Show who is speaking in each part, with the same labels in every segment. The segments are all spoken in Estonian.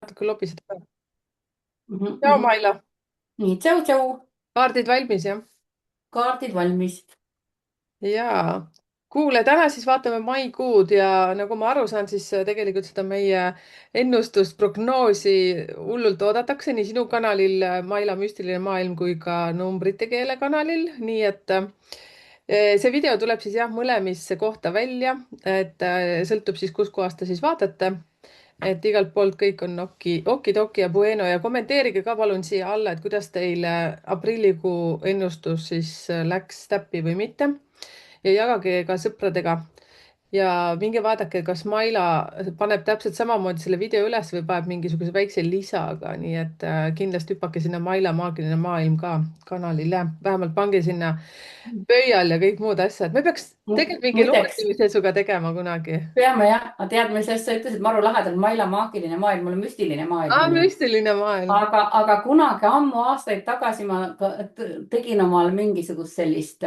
Speaker 1: natuke lobised ka.
Speaker 2: Mhm,
Speaker 1: Tšau,
Speaker 2: mhm.
Speaker 1: Maila.
Speaker 2: nii, tšau-tšau,
Speaker 1: Kaardid valmis, jah?
Speaker 2: kaardid valmis.
Speaker 1: Jaa. Kuule, täna siis vaatame maikuud ja nagu ma aru saan, siis tegelikult seda meie ennustust, prognoosi hullult oodatakse nii sinu kanalil Maila müstiline maailm kui ka numbrite keele kanalil. Nii et see video tuleb siis jah, mõlemisse kohta välja, et sõltub siis, kus kohast te siis vaatate. Et igalt poolt kõik on okidoki ja bueno ja kommenteerige ka palun siia alla, et kuidas teil aprillikuu ennustus siis läks täppi või mitte ja jagage ka sõpradega. Ja minge vaadake, kas Maila paneb täpselt samamoodi selle video üles või paneb mingisuguse väikse lisaga, nii et kindlasti hüppake sinna Maila maagiline maailm ka kanalile, vähemalt pange sinna pöial ja kõik muud asjad. Me peaks tegelikult mingi
Speaker 2: Muideks,
Speaker 1: luuletuse sinuga tegema kunagi.
Speaker 2: peame jah, tead, mis sa ütlesid, maru lahedalt, Maila maagiline maailm, mulle müstiline maailm
Speaker 1: Ah,
Speaker 2: on ju.
Speaker 1: müstiline maailm.
Speaker 2: aga kunagi ammu aastaid tagasi ma tegin omal mingisugust sellist,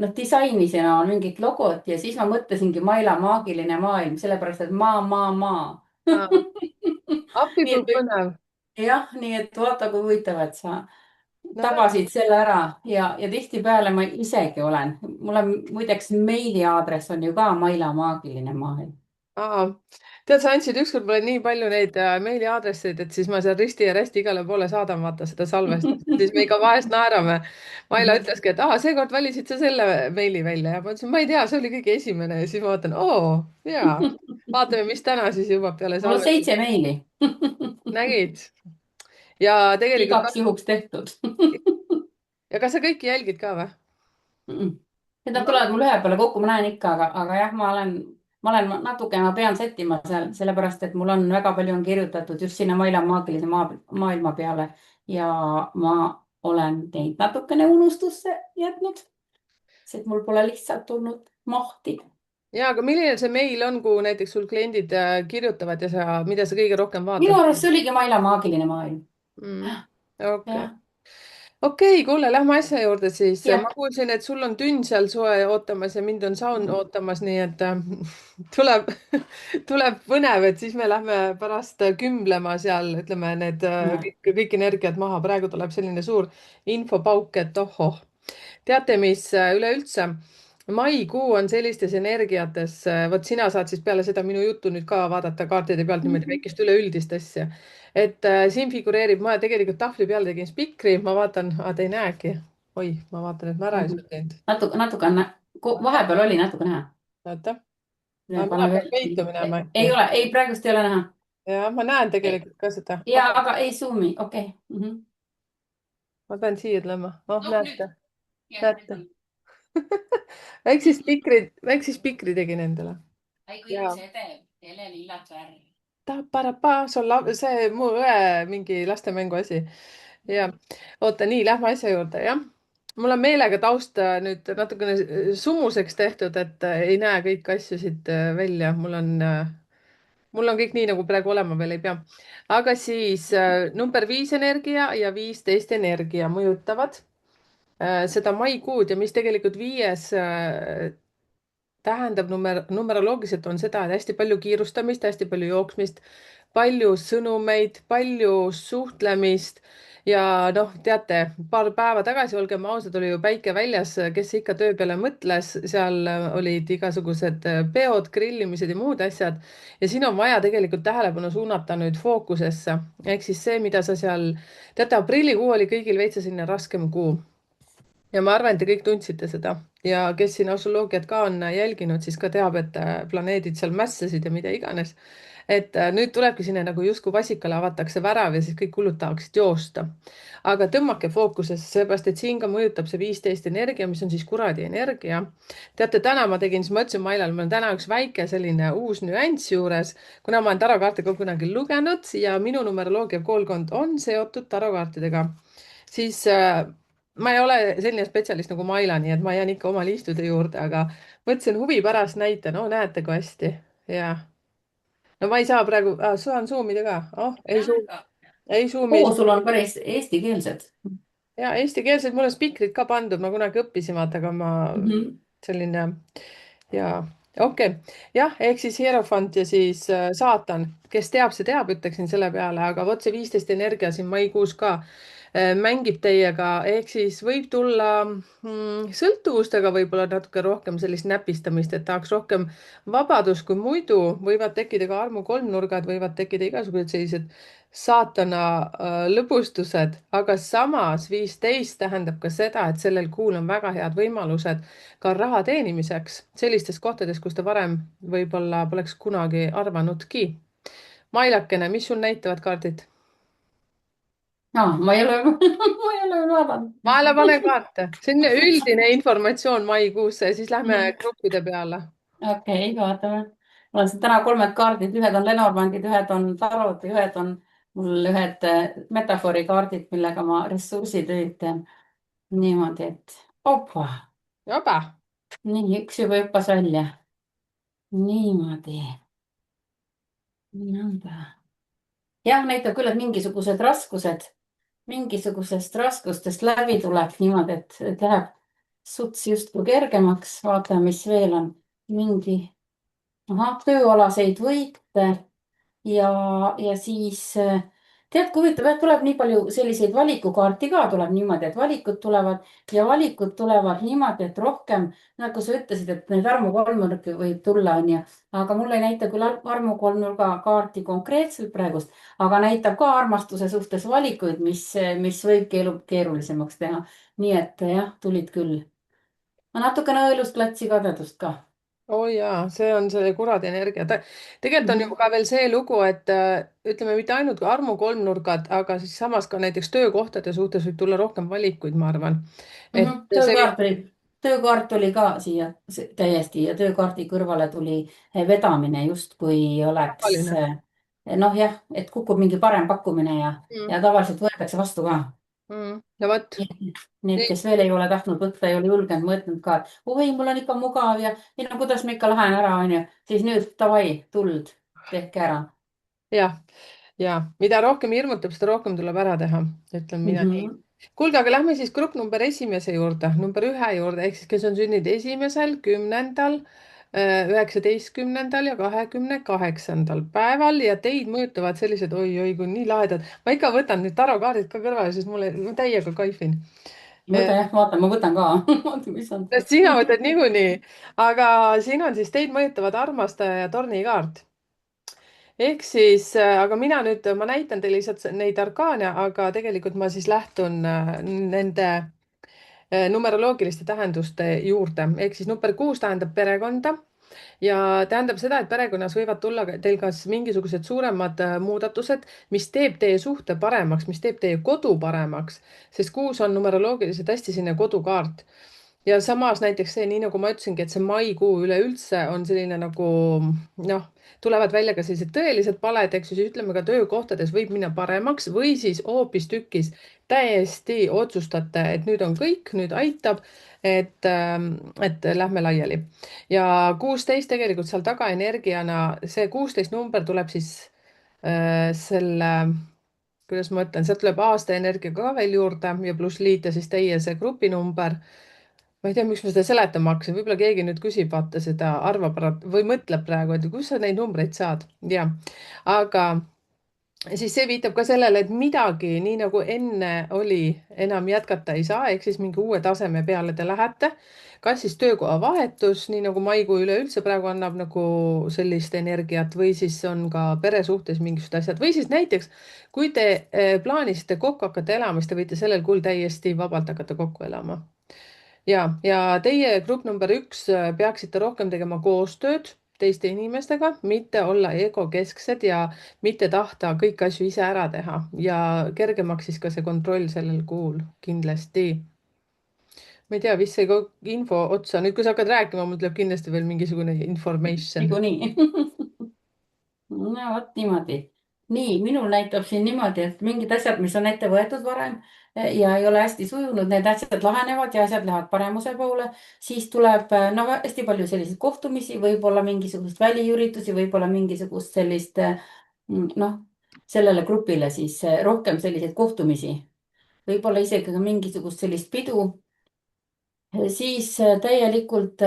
Speaker 2: noh, disainisin omal mingit logot ja siis ma mõtlesingi Maila maagiline maailm, sellepärast et maa.
Speaker 1: Ah, appi
Speaker 2: nii
Speaker 1: kui
Speaker 2: et
Speaker 1: põnev.
Speaker 2: jah, nii et vaata, kui huvitav, et sa
Speaker 1: No väga.
Speaker 2: tabasid selle ära ja tihtipeale ma isegi olen, mul on muideks meiliaadress on ju ka Maila maagiline maailm.
Speaker 1: Aa, tead, sa andsid ükskord mulle nii palju neid meiliaadresseid, et siis ma seal risti ja rästi igale poole saadan, vaata seda salvestust. siis me ikka vahest naerame. Maila ütleski, et seekord valisid sa selle meili välja ja ma ütlesin, ma ei tea, see oli kõige esimene ja siis ma vaatan, oo, jaa, vaatame, mis täna siis jõuab peale
Speaker 2: mul on
Speaker 1: salvestust.
Speaker 2: 7 meili.
Speaker 1: nägid? ja tegelikult,
Speaker 2: igaks juhuks tehtud.
Speaker 1: ja kas sa kõiki jälgid ka või?
Speaker 2: et nad tulevad mul ühe peale kokku, ma näen ikka, aga jah, ma olen natuke, ma pean sättima seal, sellepärast et mul on väga palju on kirjutatud just sinna Maila maagilise maailma peale ja ma olen neid natukene unustusse jätnud, sest mul pole lihtsalt tulnud mahti.
Speaker 1: ja, aga milline see meil on, kuhu näiteks sul kliendid kirjutavad ja mida sa kõige rohkem
Speaker 2: minu
Speaker 1: vaatad?
Speaker 2: arust see oligi Maila maagiline maailm.
Speaker 1: mm,. okei.
Speaker 2: jah,
Speaker 1: okei, kuule, lähme asja juurde siis.
Speaker 2: jah.
Speaker 1: ma kuulsin, et sul on tünn seal soe ootamas ja mind on saun ootamas, nii et tuleb, tuleb põnev, et siis me lähme pärast kümblema seal, ütleme, need kõik energiat maha. praegu tuleb selline suur infopauk, et ohoh. teate, mis üleüldse maikuu on sellistes energiates, vot sina saad siis peale seda minu juttu nüüd ka vaadata kaartide pealt niimoodi väikest üleüldist asja. et siin figureerib, ma tegelikult tahvli peal tegin spikri, ma vaatan, te ei näegi. oi, ma vaatan, et ma ära ei saa teinud.
Speaker 2: natuke on, vahepeal oli natuke näha.
Speaker 1: oota, mina
Speaker 2: pane
Speaker 1: pean
Speaker 2: veel
Speaker 1: peitu minema
Speaker 2: ei
Speaker 1: äkki.
Speaker 2: ole, ei, praegust ei ole näha.
Speaker 1: ja ma näen tegelikult ka seda.
Speaker 2: ja, aga ei zoom'i, okei.
Speaker 1: ma pean siia tulema. oh,
Speaker 2: noh, nüüd.
Speaker 1: näete,
Speaker 2: jah, nüüd
Speaker 1: näete.
Speaker 2: on.
Speaker 1: väikse spikri tegin endale.
Speaker 2: ai, kui
Speaker 1: ja
Speaker 2: ilus edev, helelillat värvi.
Speaker 1: Taparapa, see on see mu õe mingi lastemängu asi. ja oota, nii, lähme asja juurde, jah. mul on meelega taust nüüd natukene sumuseks tehtud, et ei näe kõiki asju siit välja. mul on kõik nii, nagu praegu olema veel ei pea. aga siis number 5 energia ja 15 energia mõjutavad seda maikuud ja mis tegelikult viies tähendab numeroloogiliselt on seda, et hästi palju kiirustamist, hästi palju jooksmist, palju sõnumeid, palju suhtlemist ja noh, teate, paar päeva tagasi, olgem ausad, oli ju päike väljas, kes ikka töö peale mõtles, seal olid igasugused peod, grillimised ja muud asjad. ja siin on vaja tegelikult tähelepanu suunata nüüd fookusesse, ehk siis see, mida sa seal, teate, aprillikuu oli kõigil veitsa selline raskem kuu ja ma arvan, et te kõik tundsite seda ja kes siin astroloogiat ka on jälginud, siis ka teab, et planeedid seal mässasid ja mida iganes. et nüüd tulebki sinna nagu justkui vasikale avatakse värav ja siis kõik hullud tahaksid joosta. aga tõmmake fookusesse, seepärast et siin ka mõjutab see 15 energia, mis on siis kuradi energia. teate, täna ma tegin, siis ma ütlesin Mailal, mul on täna üks väike selline uus nüanss juures, kuna ma olen tarokaarte ka kunagi lugenud ja minu numeroloogia koolkond on seotud tarokaartidega siis ma ei ole selline spetsialist nagu Maila, nii et ma jään ikka oma liistude juurde, aga mõtlesin huvi pärast näita, no näete, kui hästi. ja, no ma ei saa praegu saan zoom ida ka. oh, ei
Speaker 2: näen
Speaker 1: zoom,
Speaker 2: ka.
Speaker 1: ei zoom'i.
Speaker 2: oo, sul on päris eestikeelsed.
Speaker 1: ja eestikeelsed, mul on spikrid ka pandud, ma kunagi õppisin, vaata, aga ma
Speaker 2: Mhm.
Speaker 1: selline ja. okei okay., jah, ehk siis Hierofant ja siis saatan, kes teab, see teab, ütleksin selle peale, aga vot see 15 energia siin maikuus ka mängib teiega, ehk siis võib tulla sõltuvustega võib-olla natuke rohkem sellist näpistamist, et tahaks rohkem vabadust kui muidu, võivad tekkida ka armukolmnurgad, võivad tekkida igasugused sellised saatana lõbustused, aga samas 15 tähendab ka seda, et sellel kuul on väga head võimalused ka raha teenimiseks sellistes kohtades, kus ta varem võib-olla poleks kunagi arvanudki. Mailakene, mis sul näitavad kaardid?
Speaker 2: No, ma ei ole, ma ei ole veel vaadanud.
Speaker 1: Maale pane kaarte, see on üldine informatsioon maikuusse ja siis lähme gruppide peale.
Speaker 2: okei, vaatame. mul on siin täna kolmed kaardid, ühed on Lenormandid, ühed on tarod ja ühed on mul ühed metafoorikaardid, millega ma ressursitöid teen. Niimoodi, et opa,
Speaker 1: Jaba.
Speaker 2: nii üks juba hüppas välja. Niimoodi, nõnda. jah, näitab küll, et mingisugusest raskustest läbi tuleb niimoodi, et läheb suts justkui kergemaks. vaatame, mis veel on. mingi, ahah, tööalaseid võite ja siis tead, kui huvitav, et tuleb nii palju selliseid valikukaarti ka tuleb niimoodi, et valikud tulevad ja valikud tulevad niimoodi, et rohkem, nagu sa ütlesid, et neid armukolmnurki võib tulla, onju. aga mul ei näita küll armukolmnurga kaarti konkreetselt praegust, aga näitab ka armastuse suhtes valikuid, mis võibki elu keerulisemaks teha. nii et jah, tulid küll. natukene õelusklatsi kadedust ka.
Speaker 1: oo jaa, see on see kuradi energia. Tegelikult on ju
Speaker 2: Mhm.
Speaker 1: ka veel see lugu, et ütleme, mitte ainult armukolmnurgad, aga siis samas ka näiteks töökohtade suhtes võib tulla rohkem valikuid, ma arvan. et see võib
Speaker 2: töökaart oli ka siia täiesti ja töökaardi kõrvale tuli vedamine justkui oleks
Speaker 1: tavaline.
Speaker 2: noh, jah, et kukub mingi parem pakkumine
Speaker 1: Mm,
Speaker 2: ja tavaliselt võetakse vastu ka.
Speaker 1: no vot.
Speaker 2: Need, kes veel ei ole tahtnud võtta, ei ole julgenud, mõelnud ka, et oi, mul on ikka mugav ja ei no kuidas ma ikka lähen ära, onju. siis nüüd davai, tuld, tehke ära.
Speaker 1: jah, ja mida rohkem hirmutab, seda rohkem tuleb ära teha, ütlen mina nii.
Speaker 2: Mhm.
Speaker 1: Kuulge, aga lähme siis grupp number esimese juurde, number ühe juurde, ehk siis kes on sündinud 1., 10., 19. ja 28. päeval ja teid mõjutavad sellised oi-oi, kui nii lahedad. Ma ikka võtan nüüd tarokaardid ka kõrvale, sest ma täiega kaifin.
Speaker 2: võta jah, vaata, ma võtan ka vaata, mis on.
Speaker 1: Sest sina võtad niikuinii, aga siin on siis teid mõjutavad armastaja ja tornikaart. Ehk siis, aga mina nüüd, ma näitan teile lihtsalt neid arkaane, aga tegelikult ma siis lähtun nende numeroloogiliste tähenduste juurde. Ehk siis number 6 tähendab perekonda ja tähendab seda, et perekonnas võivad tulla teil kas mingisugused suuremad muudatused, mis teeb teie suhte paremaks, mis teeb teie kodu paremaks, sest 6 on numeroloogiliselt hästi selline kodukaart ja samas näiteks see, nii nagu ma ütlesingi, et see maikuu üleüldse on selline nagu noh, tulevad välja ka sellised tõelised paled, eks ju, siis ütleme ka töökohtades võib minna paremaks või siis hoopistükkis täiesti otsustate, et nüüd on kõik, nüüd aitab, et lähme laiali. ja 16 tegelikult seal taga energiana, see 16 number tuleb siis selle, kuidas ma ütlen, sealt tuleb aasta energia ka veel juurde ja pluss liita siis teie see grupinumber. Ma ei tea, miks ma seda seletama hakkasin, võib-olla keegi nüüd küsib, vaata seda, arvab või mõtleb praegu, et kust sa neid numbreid saad. ja, aga siis see viitab ka sellele, et midagi nii nagu enne oli, enam jätkata ei saa, ehk siis mingi uue taseme peale te lähete. kas siis töökoha vahetus, nii nagu maikuu üleüldse praegu annab nagu sellist energiat või siis on ka peresuhtes mingisugused asjad või siis näiteks, kui te plaanisite kokku hakata elama, siis te võite sellel kuul täiesti vabalt hakata kokku elama ja teie grupp number 1 peaksite rohkem tegema koostööd teiste inimestega, mitte olla egokesksed ja mitte tahta kõiki asju ise ära teha ja kergemaks siis ka see kontroll sellel kuul kindlasti. ma ei tea, vist sai kogu info otsa, nüüd kui sa hakkad rääkima, mul tuleb kindlasti veel mingisugune information.
Speaker 2: niikuinii no vot niimoodi. nii, minul näitab siin niimoodi, et mingid asjad, mis on ette võetud varem ja ei ole hästi sujunud, need asjad lahenevad ja asjad lähevad paremuse poole. siis tuleb no hästi palju selliseid kohtumisi, võib-olla mingisugust väliüritusi, võib-olla mingisugust sellist noh, sellele grupile siis rohkem selliseid kohtumisi. võib-olla isegi ka mingisugust sellist pidu. siis täielikult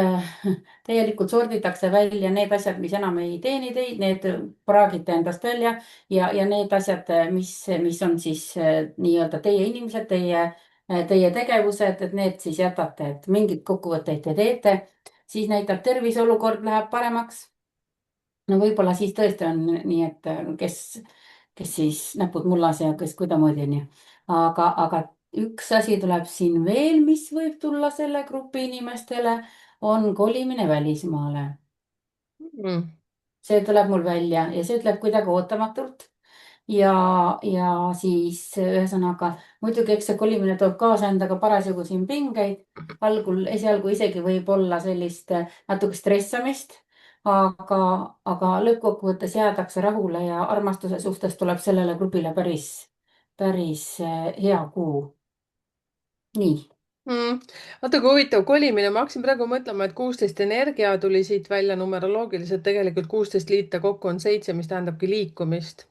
Speaker 2: sorditakse välja need asjad, mis enam ei teeni teid, need praagite endast välja ja need asjad, mis on siis nii-öelda teie inimesed, teie tegevused, et need siis jätate, et mingeid kokkuvõtteid te teete, siis näitab tervise olukord läheb paremaks. No võib-olla siis tõesti on nii, et kes siis näpud mullas ja kes kuidamoodi onju. aga üks asi tuleb siin veel, mis võib tulla selle grupi inimestele, on kolimine välismaale.
Speaker 1: Mm.
Speaker 2: See tuleb mul välja ja see tuleb kuidagi ootamatult. ja siis ühesõnaga muidugi, eks see kolimine toob kaasa endaga parasjagu siin pingeid. Esialgu isegi võib olla sellist natuke stressamist, aga, aga lõppkokkuvõttes jäädakse rahule ja armastuse suhtes tuleb sellele grupile päris hea kuu. Nii.
Speaker 1: Mm. Vaata, kui huvitav kolimine, ma hakkasin praegu mõtlema, et 16 energia tuli siit välja numeroloogiliselt, tegelikult 16 liita kokku on 7, mis tähendabki liikumist.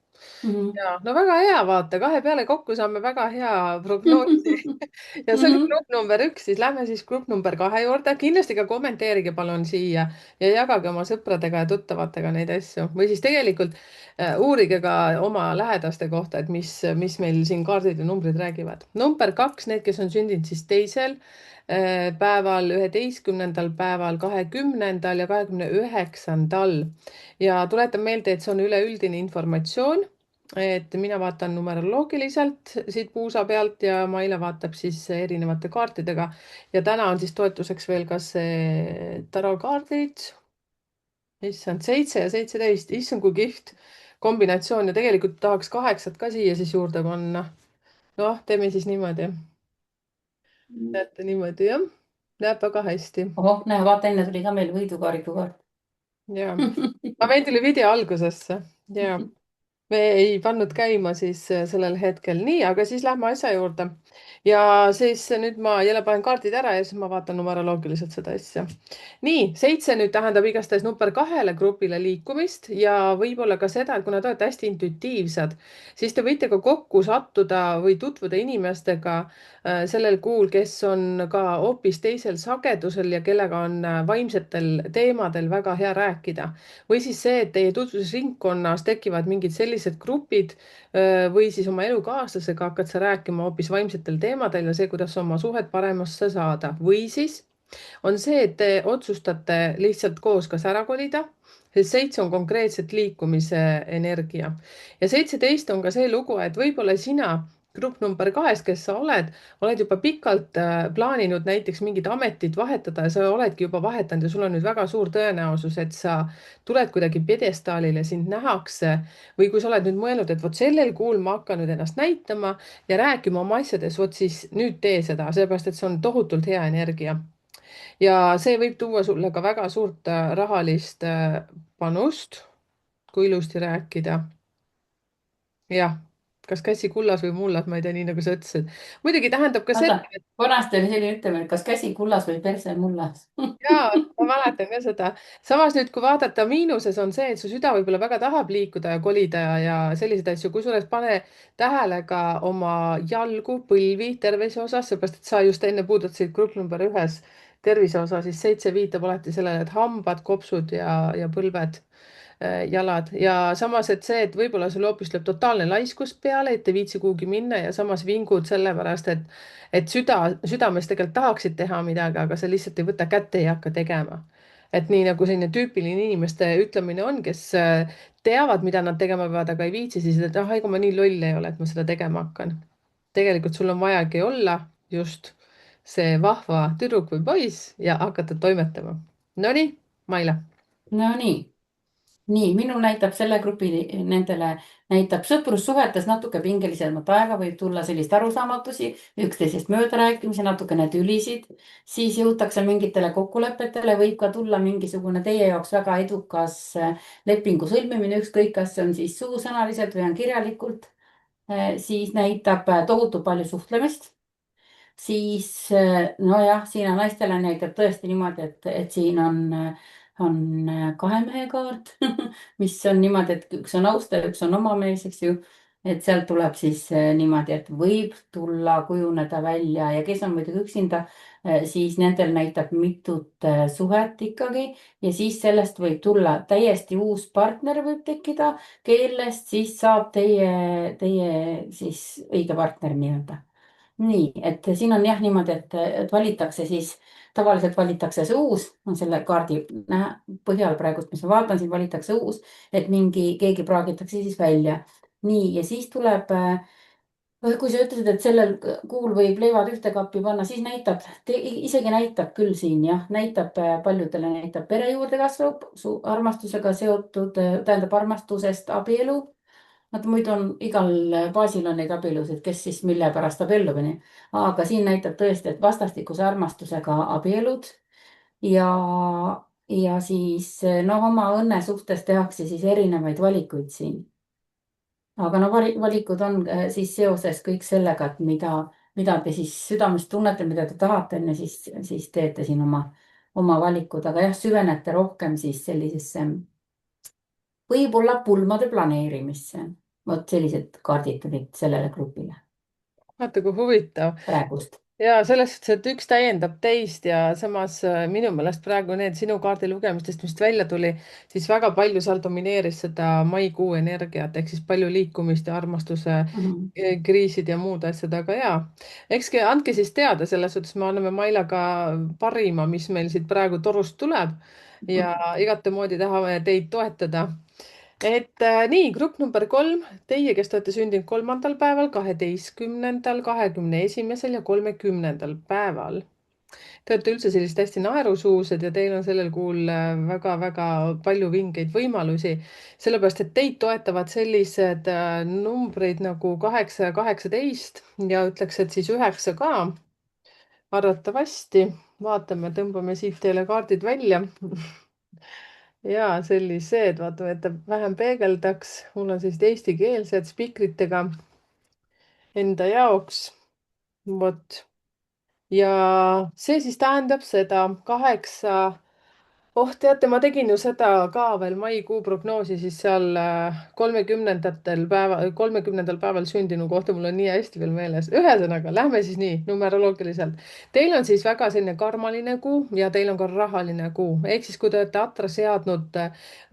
Speaker 2: Mhm.
Speaker 1: Ja no väga hea, vaata, kahe peale kokku saame väga hea prognoosi. Ja see oli
Speaker 2: Mhm.
Speaker 1: grupp number 1, siis lähme siis grupp number 2 juurde. Kindlasti ka kommenteerige palun siia ja jagage oma sõpradega ja tuttavatega neid asju või siis tegelikult uurige ka oma lähedaste kohta, et mis meil siin kaardid ja numbrid räägivad. Number 2, need, kes on sündinud siis teisel päeval, 11. päeval, 20. ja 29. Ja tuletan meelde, et see on üleüldine informatsioon, et mina vaatan numeroloogiliselt siit puusa pealt ja Maile vaatab siis erinevate kaartidega. Ja täna on siis toetuseks veel ka see tarokaardid. Issand, 7 ja 17, issand kui kihvt kombinatsioon ja tegelikult tahaks 8 ka siia siis juurde panna. Noh, teeme siis niimoodi. Näete niimoodi, jah. Näeb väga hästi.
Speaker 2: oh, näe, vaata, enne tuli ka meil võidukaariku kaart.
Speaker 1: Ja, aga meil tuli video algusesse ja me ei pannud käima siis sellel hetkel. Nii, aga siis lähme asja juurde. Ja siis nüüd ma jälle panen kaardid ära ja siis ma vaatan numeroloogiliselt seda asja. Nii, 7 nüüd tähendab igastahes number 2 grupile liikumist ja võib-olla ka seda, et kuna te olete hästi intuitiivsed, siis te võite ka kokku sattuda või tutvuda inimestega sellel kuul, kes on ka hoopis teisel sagedusel ja kellega on vaimsetel teemadel väga hea rääkida. Või siis see, et teie tutvusringkonnas tekivad mingid sellised grupid või siis oma elukaaslasega hakkad sa rääkima hoopis vaimsetel teemadel ja see, kuidas oma suhet paremasse saada. Või siis on see, et te otsustate lihtsalt koos kas ära kolida, sest 7 on konkreetselt liikumise energia ja 17 on ka see lugu, et võib-olla sina grupp number 2, kes sa oled juba pikalt plaaninud näiteks mingit ametit vahetada ja sa oledki juba vahetanud ja sul on nüüd väga suur tõenäosus, et sa tuled kuidagi pjedestaalile, sind nähakse või kui sa oled nüüd mõelnud, et vot sellel kuul ma hakkan nüüd ennast näitama ja rääkima oma asjades, vot siis nüüd tee seda, sellepärast et see on tohutult hea energia. Ja see võib tuua sulle ka väga suurt rahalist panust, kui ilusti rääkida. Jah, kas käsi kullas või mullas, ma ei tea, nii nagu sa ütlesid. muidugi tähendab ka
Speaker 2: vaata,
Speaker 1: seda,
Speaker 2: vanasti oli selline ütlemine, et kas käsi kullas või perse mullas.
Speaker 1: jaa, ma mäletan ka seda. Samas nüüd, kui vaadata miinuses on see, et su süda võib-olla väga tahab liikuda ja kolida ja selliseid asju, kusjuures pane tähele ka oma jalgu, põlvi tervise osas, seepärast et sa just enne puudutasid grupp number 1 tervise osa, siis 7 viitab alati sellele, et hambad, kopsud ja põlved, jalad ja samas, et see, et võib-olla sul hoopis lööb totaalne laiskus peale, et ei viitsi kuhugi minna ja samas vingud sellepärast, et südames tegelikult tahaksid teha midagi, aga sa lihtsalt ei võta kätte, ei hakka tegema. Et nii nagu selline tüüpiline inimeste ütlemine on, kes teavad, mida nad tegema peavad, aga ei viitsi, siis et ah, ega ma nii loll ei ole, et ma seda tegema hakkan. Tegelikult sul on vajagi olla just see vahva tüdruk või poiss ja hakata toimetama. Nonii, Maile.
Speaker 2: Nonii, nii minul näitab selle grupi nendele, näitab sõprussuhetes natuke pingelisemat aega, võib tulla sellist arusaamatusi, üksteisest möödarääkimisi, natukene tülisid, siis jõutakse mingitele kokkulepetele, võib ka tulla mingisugune teie jaoks väga edukas lepingu sõlmimine, ükskõik, kas see on siis suusõnaliselt või on kirjalikult. Siis näitab tohutu palju suhtlemist. Siis nojah, siin on naistele näitab tõesti niimoodi, et siin on kahe mehe kaart mis on niimoodi, et üks on austaja, üks on oma mees, eks ju. et sealt tuleb siis niimoodi, et võib tulla, kujuneda välja ja kes on muidugi üksinda, siis nendel näitab mitut suhet ikkagi ja siis sellest võib tulla täiesti uus partner võib tekkida, kellest siis saab teie siis õige partner nii-öelda. nii, et siin on jah niimoodi, et valitakse siis, tavaliselt valitakse see uus, on selle kaardi põhjal praegust, mis ma vaatan, siin valitakse uus, et keegi praagitakse siis välja. nii, ja siis tuleb, kui sa ütlesid, et sellel kuul võib leivad ühte kappi panna, siis näitab, isegi näitab küll siin jah, näitab paljudele näitab pere juurdekasvu, armastusega seotud, tähendab armastusest abielu. Nad muidu on igal baasil on neid abielusid, kes siis mille pärast abiellub, onju. aga siin näitab tõesti, et vastastikuse armastusega abielud ja, ja siis noh, oma õnne suhtes tehakse siis erinevaid valikuid siin. aga no valikud on siis seoses kõik sellega, et mida te siis südames tunnete, mida te tahate, onju, siis teete siin oma valikud, aga jah, süvenete rohkem siis sellisesse võib-olla pulmade planeerimisse. vot sellised kaardid olid sellele grupile
Speaker 1: vaata kui huvitav.
Speaker 2: praegust.
Speaker 1: ja selles suhtes, et üks täiendab teist ja samas minu meelest praegu need sinu kaardi lugemistest, mis välja tuli, siis väga palju seal domineeris seda maikuu energiat ehk siis palju liikumist ja armastuse
Speaker 2: Mhm.
Speaker 1: kriisid ja muud asjad, aga jaa, ekski andke siis teada, selles suhtes me anname Mailaga parima, mis meil siit praegu torust tuleb ja igatemoodi tahame teid toetada. Nii, grupp number 3, teie, kes te olete sündinud 3. päeval, 12., 21. ja 30. päeval. Te olete üldse sellised hästi naerusuused ja teil on sellel kuul väga-väga palju vingeid võimalusi, sellepärast et teid toetavad sellised numbrid nagu 8 ja 18 ja ütleks, et siis 9 ka arvatavasti. vaatame, tõmbame siit teile kaardid välja. ja sellised, vaatame, et ta vähem peegeldaks. mul on sellised eestikeelsed spikritega enda jaoks. vot. ja see siis tähendab seda 8. Teate, ma tegin ju seda ka veel maikuu prognoosi siis seal 30. päeval sündinu kohta, mul on nii hästi veel meeles. ühesõnaga, lähme siis nii numeroloogiliselt. Teil on siis väga selline karmaline kuu ja teil on ka rahaline kuu, ehk siis kui te olete atra seadnud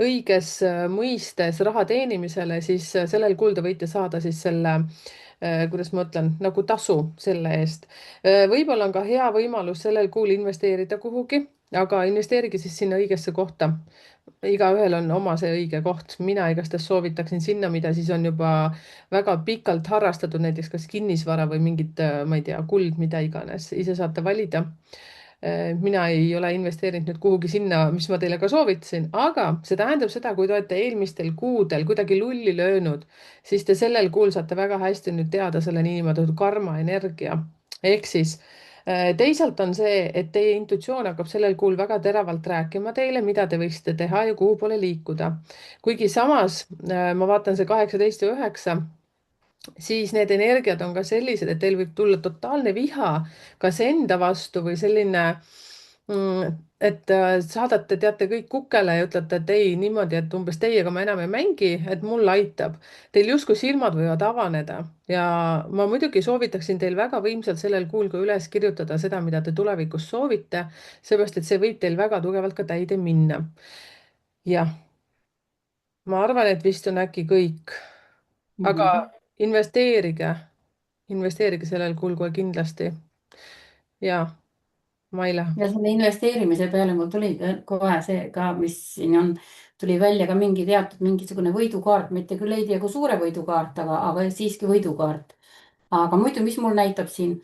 Speaker 1: õiges mõistes raha teenimisele, siis sellel kuul te võite saada siis selle kuidas ma ütlen, nagu tasu selle eest. võib-olla on ka hea võimalus sellel kuul investeerida kuhugi, aga investeerige siis sinna õigesse kohta. igaühel on oma see õige koht, mina igastahes soovitaksin sinna, mida siis on juba väga pikalt harrastatud, näiteks kas kinnisvara või mingit, ma ei tea, kuld, mida iganes, ise saate valida. mina ei ole investeerinud nüüd kuhugi sinna, mis ma teile ka soovitasin, aga see tähendab seda, kui te olete eelmistel kuudel kuidagi lulli löönud, siis te sellel kuul saate väga hästi nüüd teada selle niinimetatud karma energia. ehk siis teisalt on see, et teie intuitsioon hakkab sellel kuul väga teravalt rääkima teile, mida te võiksite teha ja kuhu poole liikuda. kuigi samas ma vaatan see 18 ja 9, siis need energiad on ka sellised, et teil võib tulla totaalne viha kas enda vastu või selline, et saadate, teate, kõik kukele ja ütlete, et ei niimoodi, et umbes teiega ma enam ei mängi, et mul aitab. Teil justkui silmad võivad avaneda ja ma muidugi soovitaksin teil väga võimsalt sellel kuul ka üles kirjutada seda, mida te tulevikus soovite, seepärast et see võib teil väga tugevalt ka täide minna. jah, ma arvan, et vist on äkki kõik, aga
Speaker 2: Mhm.
Speaker 1: investeerige, investeerige sellel kuul kohe kindlasti. ja, Maile.
Speaker 2: ja selle investeerimise peale mul tuli kohe see ka, mis siin on, tuli välja ka mingisugune võidukaart, mitte küll ei tea kui suure võidukaart, aga siiski võidukaart. aga muidu, mis mul näitab siin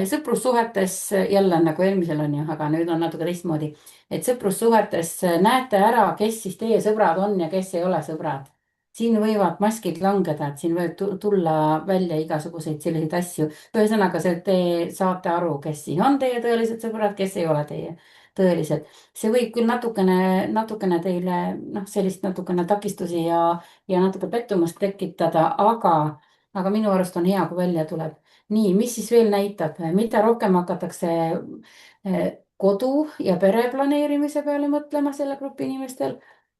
Speaker 2: sõprussuhetes jälle nagu eelmisel on ju, aga nüüd on natuke teistmoodi, et sõprussuhetes näete ära, kes siis teie sõbrad on ja kes ei ole sõbrad. siin võivad maskid langeda, et siin võib tulla välja igasuguseid selliseid asju. ühesõnaga, te saate aru, kes siin on teie tõelised sõbrad, kes ei ole teie tõelised. see võib küll natukene teile noh, sellist natukene takistusi ja natuke pettumust tekitada, aga minu arust on hea, kui välja tuleb. nii, mis siis veel näitab, mida rohkem hakatakse kodu ja pere planeerimise peale mõtlema selle grupi inimestel,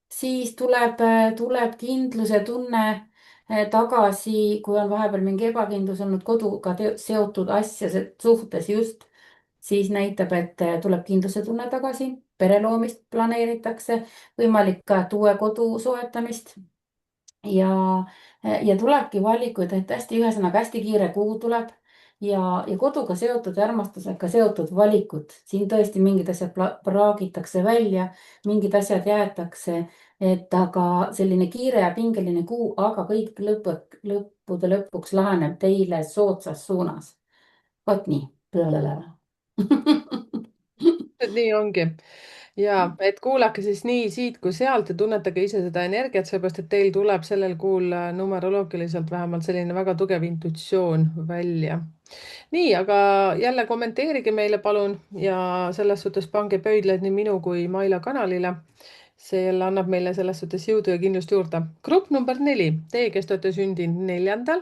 Speaker 2: siis tuleb kindluse tunne tagasi, kui on vahepeal mingi ebakindlus olnud koduga seotud asjade suhtes just, siis näitab, et tuleb kindluse tunne tagasi, pere loomist planeeritakse, võimalik ka, et uue kodu soetamist ja, ja tulebki valikuid, et hästi, ühesõnaga hästi kiire kuu tuleb ja koduga seotud ja armastusega seotud valikud. siin tõesti mingid asjad praagitakse välja, mingid asjad jäetakse, et aga selline kiire ja pingeline kuu, aga kõik lõppude lõpuks laheneb teile soodsas suunas. vot nii.
Speaker 1: nii ongi. ja et kuulake siis nii siit kui sealt ja tunnetage ise seda energiat, sellepärast et teil tuleb sellel kuul numeroloogiliselt vähemalt selline väga tugev intuitsioon välja. nii, aga jälle kommenteerige meile palun ja selles suhtes pange pöidlaid nii minu kui Maila kanalile. see jälle annab meile selles suhtes jõudu ja kindlust juurde. grupp number 4, teie, kes te olete sündinud 4.,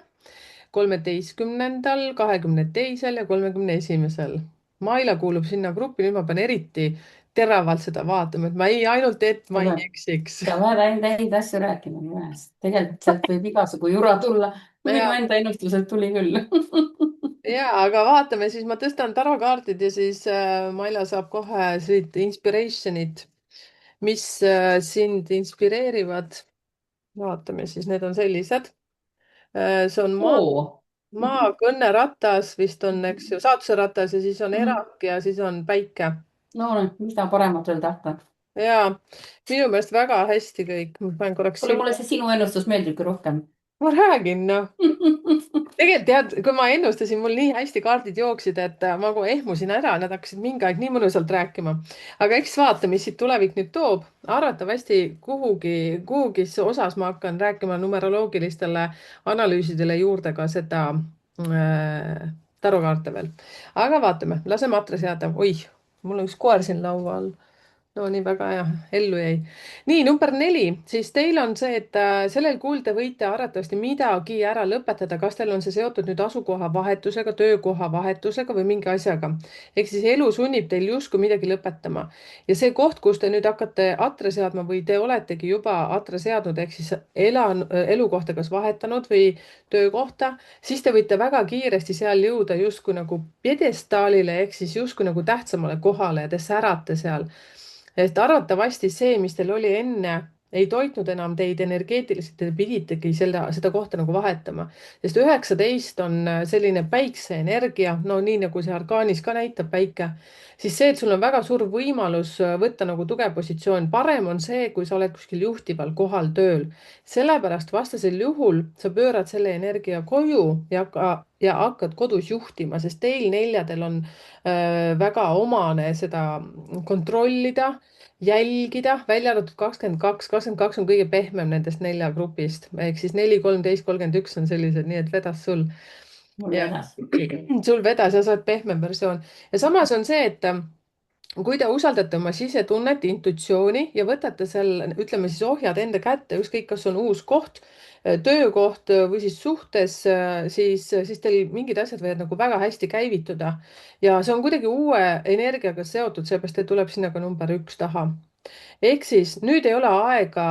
Speaker 1: 13., 22. ja 31. Maila kuulub sinna gruppi, nüüd ma pean eriti teravalt seda vaatama, et ma ei ainult, et
Speaker 2: sa
Speaker 1: ma ei
Speaker 2: pead,
Speaker 1: eksiks.
Speaker 2: sa pead ainult häid asju rääkima minu käest. tegelikult sealt võib igasugu jura tulla. minu
Speaker 1: ja,
Speaker 2: enda ennustuselt tuli küll.
Speaker 1: ja aga vaatame, siis ma tõstan tarokaardid ja siis Maila saab kohe siit inspiration'it, mis sind inspireerivad. vaatame siis, need on sellised. see on
Speaker 2: oo.
Speaker 1: maa, kõnneratas vist on, eks ju, saatuse ratas ja siis on erak ja siis on päike.
Speaker 2: no mida paremat veel tahta.
Speaker 1: ja minu meelest väga hästi kõik. ma panen korraks
Speaker 2: kuule, mulle
Speaker 1: silma.
Speaker 2: see sinu ennustus meeldibki rohkem.
Speaker 1: ma räägin, noh. tegelikult tead, kui ma ennustasin, mul nii hästi kaardid jooksid, et ma kohe ehmusin ära, nad hakkasid mingi aeg nii mõnusalt rääkima. aga eks vaata, mis siit tulevik nüüd toob. arvatavasti kuhugi osas ma hakkan rääkima numeroloogilistele analüüsidele juurde ka seda tarokaarte veel. aga vaatame, laseme atre seada. oih, mul on üks koer siin laua all. no nii, väga hea, ellu jäi. nii, number 4, siis teil on see, et sellel kuul te võite arvatavasti midagi ära lõpetada, kas teil on see seotud nüüd asukoha vahetusega, töökoha vahetusega või mingi asjaga. ehk siis elu sunnib teil justkui midagi lõpetama. ja see koht, kus te nüüd hakkate atre seadma või te oletegi juba atre seadnud, ehk siis elukohta kas vahetanud või töökohta, siis te võite väga kiiresti seal jõuda justkui nagu pjedestaalile ehk siis justkui nagu tähtsamale kohale ja te särate seal, sest arvatavasti see, mis teil oli enne, ei toitnud enam teid energeetiliselt, te piditegi seda kohta nagu vahetama. sest 19 on selline päikseenergia, no nii nagu see arkaanis ka näitab, päike, siis see, et sul on väga suur võimalus võtta nagu tugev positsioon. parem on see, kui sa oled kuskil juhtival kohal tööl. sellepärast vastasel juhul sa pöörad selle energia koju ja hakkad kodus juhtima, sest teil neljadel on väga omane seda kontrollida, jälgida, välja arvatud 22. 22 on kõige pehmem nendest 4 grupist ehk siis 4, 13, 31 on sellised, nii et vedas sul.
Speaker 2: mul
Speaker 1: ja
Speaker 2: vedas.
Speaker 1: sul vedas ja sa oled pehmem versioon. ja samas on see, et kui te usaldate oma sisetunnet, intuitsiooni ja võtate seal, ütleme siis ohjad enda kätte, ükskõik, kas on uus koht, töökoht või siis suhtes, siis teil mingid asjad võivad nagu väga hästi käivituda. ja see on kuidagi uue energiaga seotud, seepärast et tuleb sinna ka number 1 taha. ehk siis nüüd ei ole aega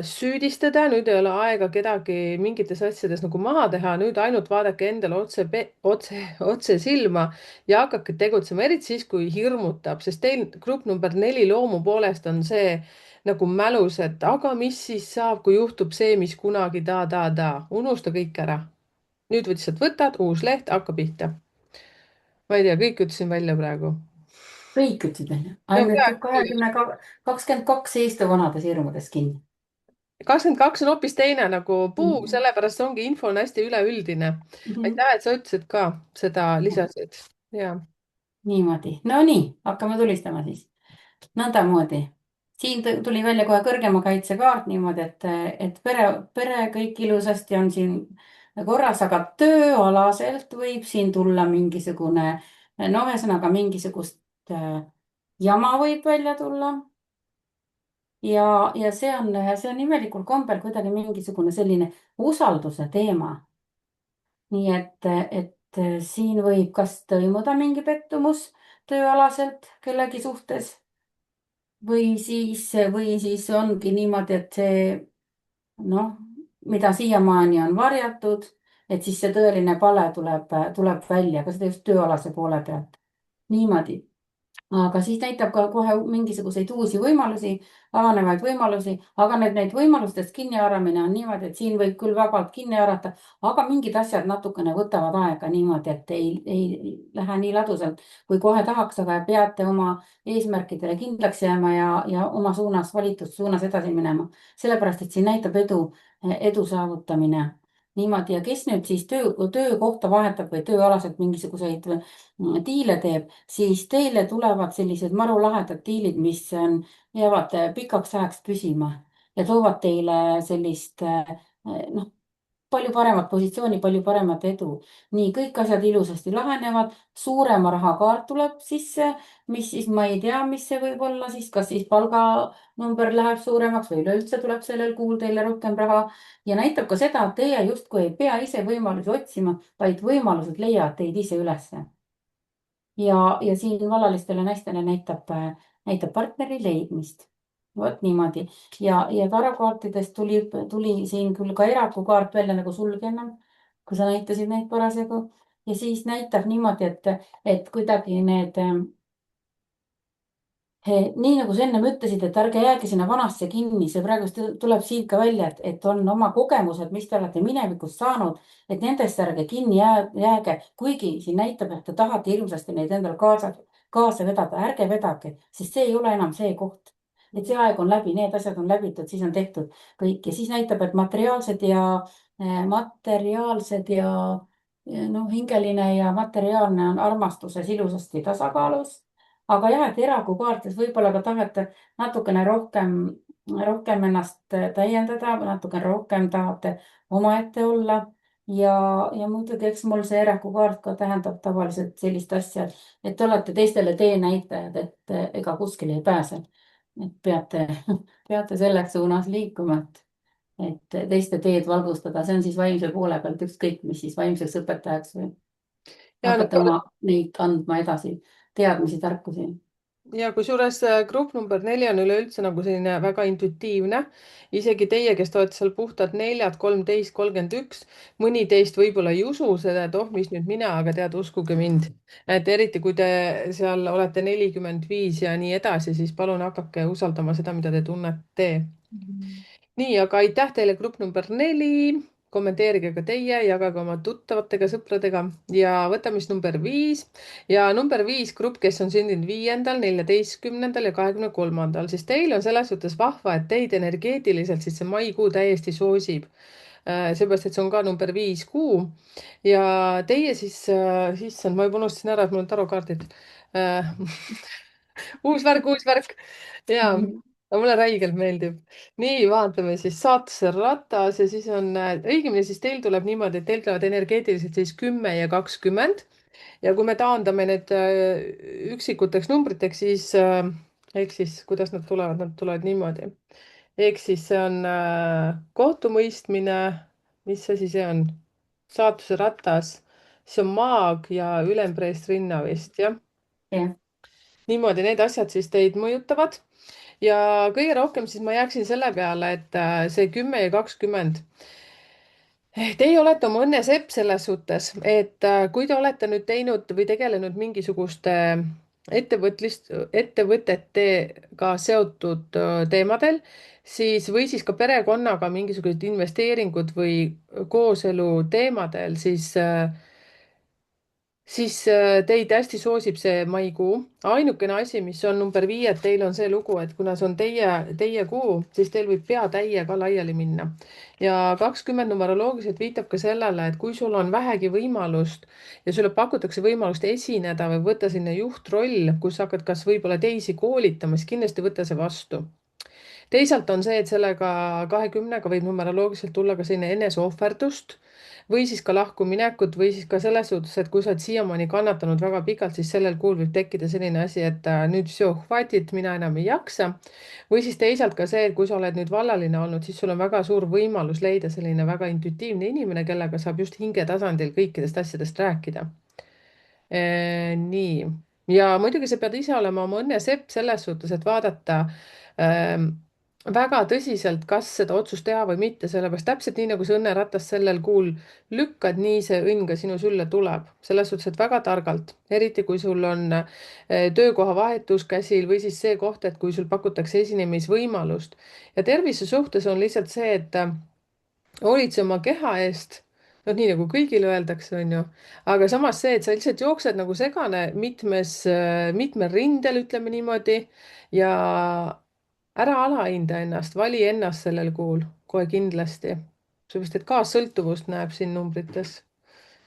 Speaker 1: süüdistada, nüüd ei ole aega kedagi mingites asjades nagu maha teha, nüüd ainult vaadake endale otse silma ja hakake tegutsema, eriti siis, kui hirmutab, sest teil grupp number 4 loomu poolest on see nagu mälus, et aga mis siis saab, kui juhtub see, mis kunagi unusta kõik ära. nüüd lihtsalt võtad uus leht, hakka pihta. ma ei tea, kõik ütlesin välja praegu.
Speaker 2: kõik ütlesid välja.
Speaker 1: no
Speaker 2: ainult
Speaker 1: peaaegu küll.
Speaker 2: 22 ei istu vanades hirmudes kinni.
Speaker 1: 22 on hoopis teine nagu puu,
Speaker 2: Mm.
Speaker 1: sellepärast see ongi, info on hästi üleüldine.
Speaker 2: Mhm.
Speaker 1: aitäh, et sa ütlesid ka seda, lisasid. ja,
Speaker 2: niimoodi, no nii, hakkame tulistama siis. nõndamoodi. siin tuli välja kohe kõrgema kaitse kaart niimoodi, et pere kõik ilusasti on siin korras, aga tööalaselt võib siin tulla mingisugune, no ühesõnaga mingisugust jama võib välja tulla. ja see on imelikul kombel kuidagi mingisugune selline usalduse teema. nii et siin võib kas toimuda mingi pettumus tööalaselt kellegi suhtes või siis ongi niimoodi, et see noh, mida siiamaani on varjatud, et siis see tõeline pale tuleb välja, ka seda just tööalase poole pealt. Niimoodi, aga siis näitab ka kohe mingisuguseid uusi võimalusi, avanevaid võimalusi, aga neid võimalustest kinniharamine on niimoodi, et siin võib küll vabalt kinni haarata, aga mingid asjad natukene võtavad aega niimoodi, et ei lähe nii ladusalt, kui kohe tahaks, aga peate oma eesmärkidele kindlaks jääma ja oma suunas, valitud suunas edasi minema. sellepärast, et siin näitab edu saavutamine niimoodi ja kes nüüd siis töökohta vahetab või tööalaselt mingisuguseid diile teeb, siis teile tulevad sellised marulahedad diilid, mis jäävad pikaks ajaks püsima ja toovad teile sellist noh, palju paremat positsiooni, palju paremat edu. nii kõik asjad ilusasti lahenevad, suurema rahakaart tuleb sisse, mis siis ma ei tea, mis see võib olla siis, kas siis palganumber läheb suuremaks või üleüldse tuleb sellel kuul teile rohkem raha ja näitab ka seda, et teie justkui ei pea ise võimalusi otsima, vaid võimalused leiavad teid ise ülesse ja siin vallalistele naistele näitab partneri leidmist. vot niimoodi ja tarokaartidest tuli siin küll ka eraku kaart välja nagu sul ennem, kui sa näitasid neid parasjagu ja siis näitab niimoodi, et kuidagi need nii nagu sa ennem ütlesid, et ärge jääge sinna vanasse kinni, see praegu tuleb siit ka välja, et on oma kogemused, mis te olete minevikus saanud, et nendesse ärge kinni jääge, kuigi siin näitab, et te tahate hirmsasti neid endale kaasa vedada, ärge vedage, sest see ei ole enam see koht. et see aeg on läbi, need asjad on läbitud, siis on tehtud kõik ja siis näitab, et materiaalsed ja noh, hingeline ja materiaalne on armastuses ilusasti tasakaalus aga jah, et eraku kaartes võib-olla ka tahate natukene rohkem ennast täiendada, natukene rohkem tahate omaette olla. ja muidugi, eks mul see eraku kaart ka tähendab tavaliselt sellist asja, et te olete teistele teenäitajad, et ega kuskile ei pääse. et peate selles suunas liikuma, et teiste teed valgustada, see on siis vaimse poole pealt ükskõik, mis siis vaimseks õpetajaks või
Speaker 1: ja no
Speaker 2: hakata oma neid andma edasi, teadmisi, tarkusi.
Speaker 1: ja kusjuures grupp number 4 on üleüldse nagu selline väga intuitiivne. isegi teie, kes te olete seal puhtad neljad, 13, 31, mõni teist võib-olla ei usu seda, et oh, mis nüüd mina, aga tead, uskuge mind. et eriti, kui te seal olete 45 ja nii edasi, siis palun hakake usaldama seda, mida te tunnete. nii, aga aitäh teile, grupp number 4. kommenteerige ka teie, jagage oma tuttavatega, sõpradega ja võtame siis number 5 ja number 5 grupp, kes on sündinud 5., 14. ja 23., siis teil on selles suhtes vahva, et teid energeetiliselt siis see maikuu täiesti soosib. seepärast, et see on ka number 5 kuu ja teie siis, issand, ma juba unustasin ära, et mul on tarokaardid. uus värk ja no, mulle räigelt meeldib. nii, vaatame siis saatuse ratas ja siis on, õigemini siis teil tuleb niimoodi, et teil tulevad energeetiliselt siis 10 ja 20 ja kui me taandame need üksikuteks numbriteks, siis ehk siis kuidas nad tulevad niimoodi. ehk siis see on kohtumõistmine, mis asi see on? saatuse ratas, see on maag ja ülempreest rinna vist, jah.
Speaker 2: jah.
Speaker 1: niimoodi need asjad siis teid mõjutavad ja kõige rohkem siis ma jääksin selle peale, et see 10 ja 20. Teie olete oma õnne sepp selles suhtes, et kui te olete nüüd teinud või tegelenud mingisuguste ettevõtetega seotud teemadel, siis või siis ka perekonnaga mingisugused investeeringud või kooselu teemadel, siis teid hästi soosib see maikuu. ainukene asi, mis on number 5, et teil on see lugu, et kuna see on teie kuu, siis teil võib pea täiega laiali minna. ja 20 numeroloogiliselt viitab ka sellele, et kui sul on vähegi võimalust ja sulle pakutakse võimalust esineda või võtta sinna juhtroll, kus sa hakkad kas võib-olla teisi koolitama, siis kindlasti võta see vastu. teisalt on see, et sellega 20-ga võib numeroloogiliselt tulla ka selline eneseohverdust või siis ka lahkuminekut või siis ka selles suhtes, et kui sa oled siiamaani kannatanud väga pikalt, siis sellel kuul võib tekkida selline asi, et nüüd mina enam ei jaksa. või siis teisalt ka see, et kui sa oled nüüd vallaline olnud, siis sul on väga suur võimalus leida selline väga intuitiivne inimene, kellega saab just hinge tasandil kõikidest asjadest rääkida. nii, ja muidugi sa pead ise olema oma õnne sepp selles suhtes, et vaadata väga tõsiselt, kas seda otsust teha või mitte, sellepärast täpselt nii, nagu sa õnneratast sellel kuul lükkad, nii see õnn ka sinu sülle tuleb. selles suhtes, et väga targalt, eriti kui sul on töökoha vahetus käsil või siis see koht, et kui sul pakutakse esinemisvõimalust. ja tervise suhtes on lihtsalt see, et hoolitse oma keha eest, noh, nii nagu kõigile öeldakse, on ju, aga samas see, et sa lihtsalt jooksed nagu segane mitmel rindel, ütleme niimoodi, ja ära alahinda ennast, vali ennast sellel kuul kohe kindlasti. sellepärast, et kaassõltuvust näeb siin numbrites.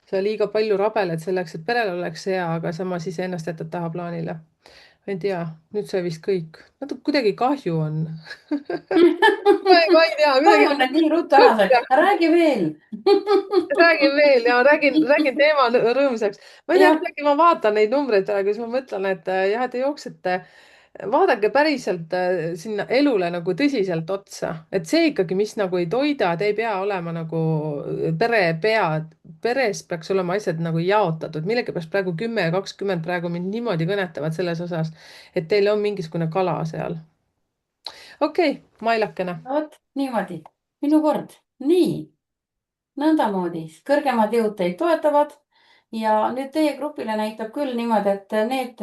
Speaker 1: sa liiga palju rabeled selleks, et perel oleks hea, aga samas iseennast jätad tahaplaanile. ma ei tea, nüüd sai vist kõik. natuke kuidagi kahju on. ma ei tea, kuidagi.
Speaker 2: kahju, et nii ruttu ära sai. räägi veel.
Speaker 1: Räägin veel ja räägin teema rõõmsaks. ma ei tea,
Speaker 2: jah,
Speaker 1: kuidagi ma vaatan neid numbreid praegu, siis ma mõtlen, et jah, te jooksete, vaadake päriselt sinna elule nagu tõsiselt otsa, et see ikkagi, mis nagu ei toida, te ei pea olema nagu peres peaks olema asjad nagu jaotatud, millegipärast praegu 10 ja 20 praegu mind niimoodi kõnetavad selles osas, et teil on mingisugune kala seal. okei okay,, mailakene.
Speaker 2: no vot niimoodi. minu kord. nii, nõndamoodi, kõrgemad jõud teid toetavad ja nüüd teie grupile näitab küll niimoodi, et need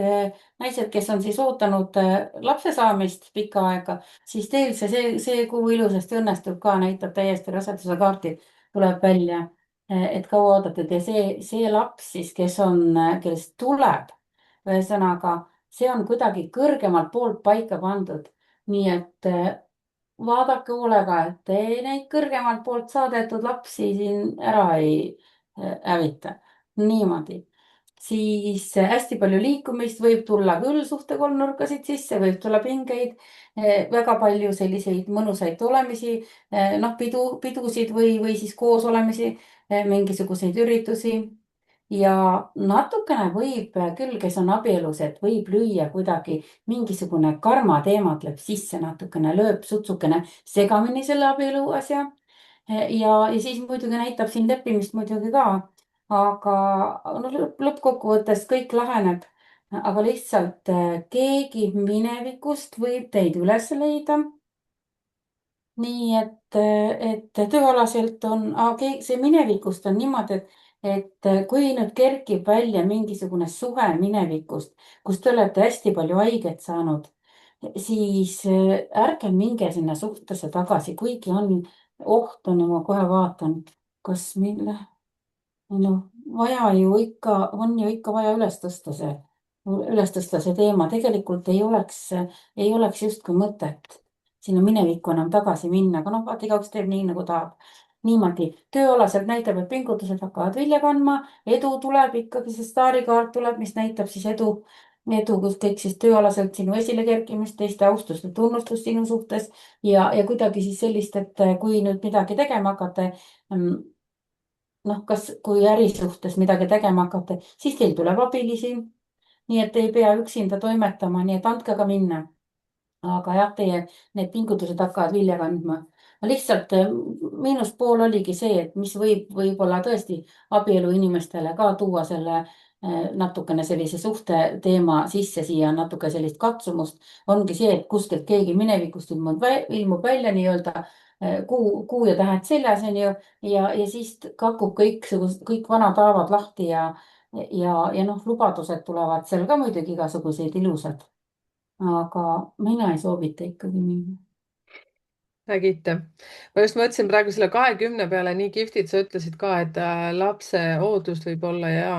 Speaker 2: naised, kes on siis ootanud lapse saamist pikka aega, siis teil see kuu ilusasti õnnestub ka, näitab täiesti raseduse kaarti, tuleb välja, et kaua oodatud ja see laps siis, kes tuleb, ühesõnaga, see on kuidagi kõrgemalt poolt paika pandud. nii et vaadake hoolega, et te neid kõrgemalt poolt saadetud lapsi siin ära ei hävita. niimoodi. siis hästi palju liikumist võib tulla küll suhtekolmnurkasid sisse, võib tulla pingeid, väga palju selliseid mõnusaid olemisi, noh, pidusid või siis koosolemisi, mingisuguseid üritusi ja natukene võib küll, kes on abielus, et võib lüüa kuidagi mingisugune karma teema tuleb sisse natukene, lööb sutsukene segamini selle abielu asja. ja siis muidugi näitab siin leppimist muidugi ka. aga no lõppkokkuvõttes kõik laheneb. aga lihtsalt keegi minevikust võib teid üles leida. nii et tööalaselt on, see minevikust on niimoodi, et kui nüüd kerkib välja mingisugune suhe minevikust, kus te olete hästi palju haiget saanud, siis ärge minge sinna suhtesse tagasi, kuigi oht on, ma kohe vaatan, kas mille, noh, on ju ikka vaja üles tõsta see teema, tegelikult ei oleks justkui mõtet sinna minevikku enam tagasi minna, aga noh, vaata, igaüks teeb nii, nagu tahab. niimoodi, tööalaselt näitab, et pingutused hakkavad vilja kandma, edu tuleb ikkagi, see staarikaart tuleb, mis näitab siis edu, kus kõik siis tööalaselt sinu esile kerkimist, teiste austust ja tunnustust sinu suhtes ja kuidagi siis sellist, et kui nüüd midagi tegema hakata, noh, kui ärisuhtes midagi tegema hakata, siis teil tuleb abilisi. nii et ei pea üksinda toimetama, nii et andke ka minna. aga jah, teie need pingutused hakkavad vilja kandma. lihtsalt miinuspool oligi see, et mis võib-olla tõesti abielu inimestele ka tuua selle natukene sellise suhte teema sisse siia, natuke sellist katsumust, ongi see, et kuskilt keegi minevikust ilmub välja nii-öelda kuu ja tähed seljas, on ju, ja siis kakub kõik vanad haavad lahti ja noh, lubadused tulevad seal ka muidugi igasugused ilusad. aga mina ei soovita ikkagi minna.
Speaker 1: nägite. ma just mõtlesin praegu selle 20 peale, nii kihvtilt sa ütlesid ka, et lapse ootust võib olla ja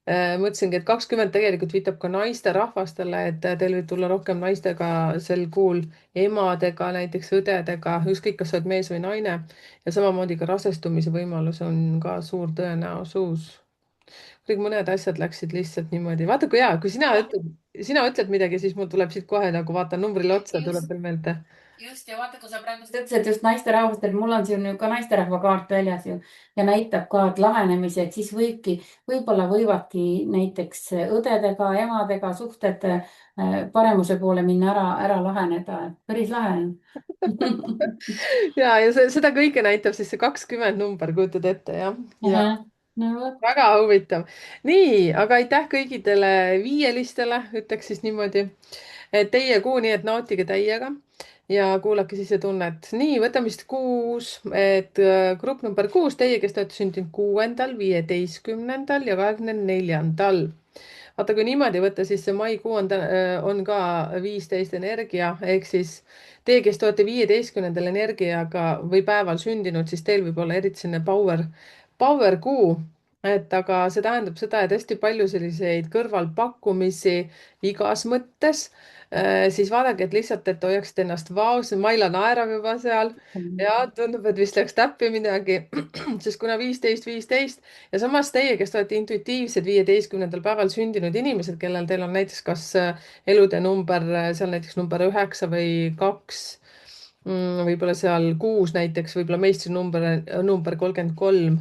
Speaker 1: mõtlesingi, et 20 tegelikult viitab ka naisterahvastele, et teil võib tulla rohkem naistega sel kuul, emadega, näiteks õdedega, ükskõik, kas sa oled mees või naine. ja samamoodi ka rasestumise võimalus on ka suur tõenäosus. kõik mõned asjad läksid lihtsalt niimoodi. vaata kui hea, kui sina ütled midagi, siis mul tuleb siit kohe nagu vaatan numbrile otsa, tuleb veel meelde.
Speaker 2: just ja vaata, kui sa praegu ütlesid just naisterahvast, et mul on siin ju ka naisterahva kaart väljas ju ja näitab ka, et lahenemisi, et siis võib-olla võivadki näiteks õdedega, emadega suhted paremuse poole minna, ära laheneda, päris lahe on.
Speaker 1: ja seda kõike näitab siis see 20 number, kujutad ette, jah? ja
Speaker 2: no vot.
Speaker 1: väga huvitav. nii, aga aitäh kõigidele viielistele, ütleks siis niimoodi. Teie kuu, nii et nautige täiega. ja kuulake sisetunnet. nii, võtame siis 6, et grupp number 6, teie, kes te olete sündinud 6., 15. ja 24. vaata, kui niimoodi võtta, siis see maikuu on ka 15 energia, ehk siis teie, kes te olete 15. energiaga või päeval sündinud, siis teil võib olla eriti selline power kuu. et aga see tähendab seda, et hästi palju selliseid kõrvalpakkumisi igas mõttes, siis vaadake, et lihtsalt, et hoiaksite ennast vaos. Maila naerab juba seal ja tundub, et vist läks täppi midagi, sest kuna 15, ja samas teie, kes te olete intuitiivsed 15. päeval sündinud inimesed, kellel teil on näiteks kas elude number seal näiteks number 9 või 2, võib-olla seal 6 näiteks, võib-olla number 33.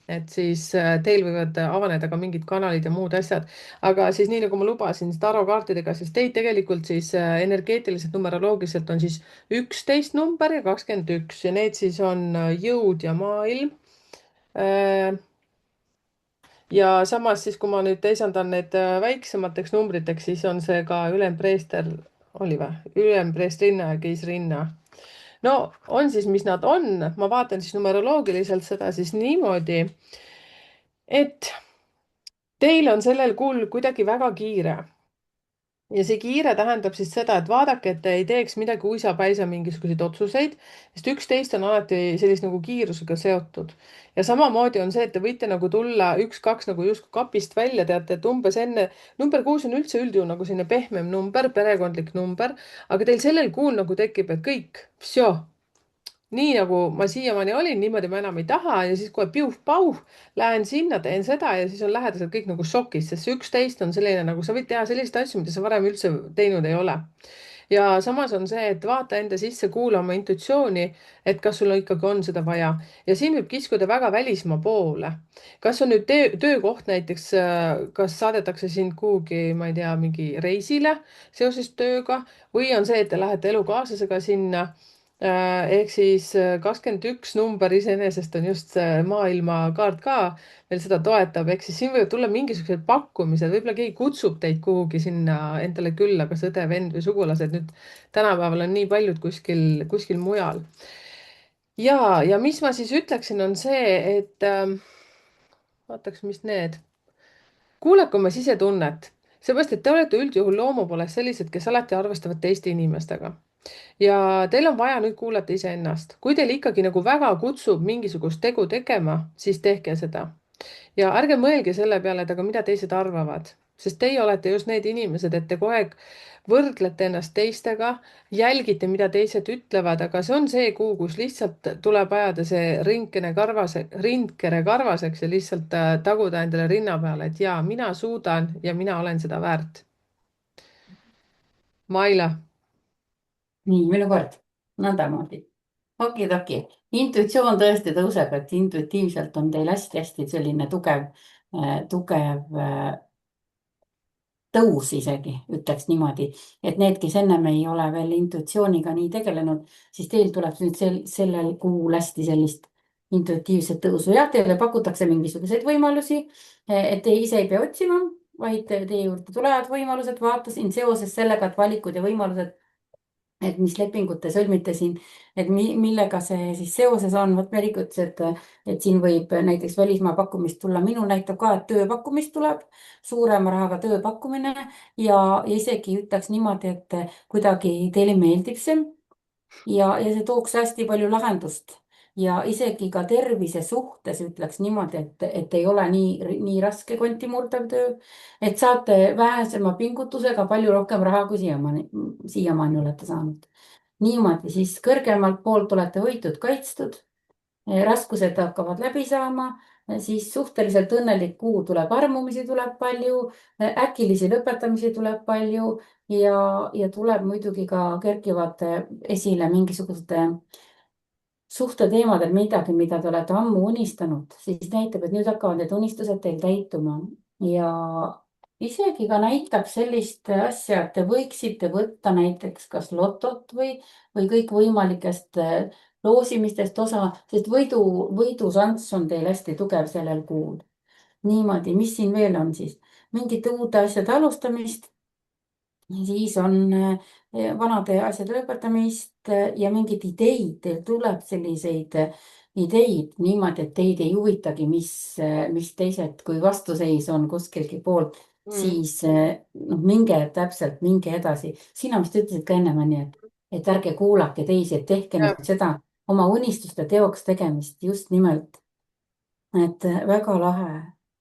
Speaker 1: et siis teil võivad avaneda ka mingid kanalid ja muud asjad. aga siis nii nagu ma lubasin tarokaartidega, siis teid tegelikult siis energeetiliselt, numeroloogiliselt on siis 11 number ja 21 ja need siis on jõud ja maailm. Ja samas siis, kui ma nüüd teisendan need väiksemateks numbriteks, siis on see ka ülempreester, oli või? Ülempreestrinna ja keisrinna. No on siis, mis nad on. Ma vaatan siis numeroloogiliselt seda siis niimoodi, et teil on sellel kuul kuidagi väga kiire. Ja see kiire tähendab siis seda, et vaadake, et te ei teeks midagi uisapäisa mingisuguseid otsuseid, sest 11 on alati sellist nagu kiirusega seotud. Ja samamoodi on see, et te võite nagu tulla 1, 2 nagu justkui kapist välja, teate, et umbes enne, number 6 on üldse üldjuhul nagu selline pehmem number, perekondlik number, aga teil sellel kuul nagu tekib, et kõik, nii nagu ma siiamaani olin, niimoodi ma enam ei taha ja siis kohe piuh-pauh, lähen sinna, teen seda ja siis on lähedased kõik nagu šokis, sest see 11 on selline, nagu sa võid teha selliseid asju, mida sa varem üldse teinud ei ole. ja samas on see, et vaata enda sisse, kuula oma intuitsiooni, et kas sul ikkagi on seda vaja ja siin võib kiskuda väga välismaa poole. kas on nüüd töökoht näiteks, kas saadetakse sind kuhugi, ma ei tea, mingi reisile seoses tööga või on see, et te lähete elukaaslasega sinna. Ehk siis 21 number iseenesest on just see maailmakaart ka veel seda toetab, ehk siis siin võivad tulla mingisugused pakkumised, võib-olla keegi kutsub teid kuhugi sinna endale külla, kas õde, vend või sugulased. Nüüd tänapäeval on nii paljud kuskil mujal. ja mis ma siis ütleksin, on see, et vaataks, mis need. kuulake oma sisetunnet, seepärast et te olete üldjuhul loomu poolest sellised, kes alati arvestavad teiste inimestega ja teil on vaja nüüd kuulata iseennast. kui teil ikkagi nagu väga kutsub mingisugust tegu tegema, siis tehke seda. ja ärge mõelge selle peale, et aga mida teised arvavad, sest teie olete just need inimesed, et te kogu aeg võrdlete ennast teistega, jälgite, mida teised ütlevad, aga see on see kuu, kus lihtsalt tuleb ajada see rindkere karvaseks ja lihtsalt taguda endale rinna peale, et jaa, mina suudan ja mina olen seda väärt. Maila.
Speaker 2: nii, minu kord. nõndamoodi. okidoki. intuitsioon tõesti tõuseb, et intuitiivselt on teil hästi-hästi selline tugev tõus isegi, ütleks niimoodi, et need, kes ennem ei ole veel intuitsiooniga nii tegelenud, siis teil tuleb nüüd sellel kuul hästi sellist intuitiivset tõusu. jah, teile pakutakse mingisuguseid võimalusi, et te ise ei pea otsima, vaid teie juurde tulevad võimalused. vaatasin seoses sellega, et valikud ja võimalused, et mis lepingud te sõlmite siin, et millega see siis seoses on. vot Merik ütles, et siin võib näiteks välismaa pakkumist tulla. minul näitab ka, et tööpakkumist tuleb, suurema rahaga tööpakkumine ja isegi ütleks niimoodi, et kuidagi teile meeldib see ja see tooks hästi palju lahendust ja isegi ka tervise suhtes ütleks niimoodi, et ei ole nii raske konti murdev töö, et saate vähesema pingutusega palju rohkem raha, kui siiamaani olete saanud. niimoodi siis kõrgemalt poolt olete hoitud, kaitstud, raskused hakkavad läbi saama, siis suhteliselt õnnelik kuu tuleb, armumisi tuleb palju, äkilisi lõpetamisi tuleb palju ja tuleb muidugi ka kerkivad esile mingisuguste suhteteemadel midagi, mida te olete ammu unistanud, siis näitab, et nüüd hakkavad need unistused teil täituma ja isegi ka näitab sellist asja, et te võiksite võtta näiteks kas lotot või kõikvõimalikest loosimistest osa, sest võidušanss on teil hästi tugev sellel kuul. niimoodi, mis siin veel on siis? mingite uute asjade alustamist, siis on vanade asjade lõpetamist ja mingeid ideid, teil tuleb selliseid ideid niimoodi, et teid ei huvitagi, mis teised, kui vastuseis on kuskilgi poolt,
Speaker 1: mm,.
Speaker 2: siis noh, minge edasi. sina vist ütlesid ka ennem onju, et ärge kuulake teisi, et tehke
Speaker 1: jah,
Speaker 2: nüüd seda oma unistuste teoks tegemist just nimelt, et väga lahe.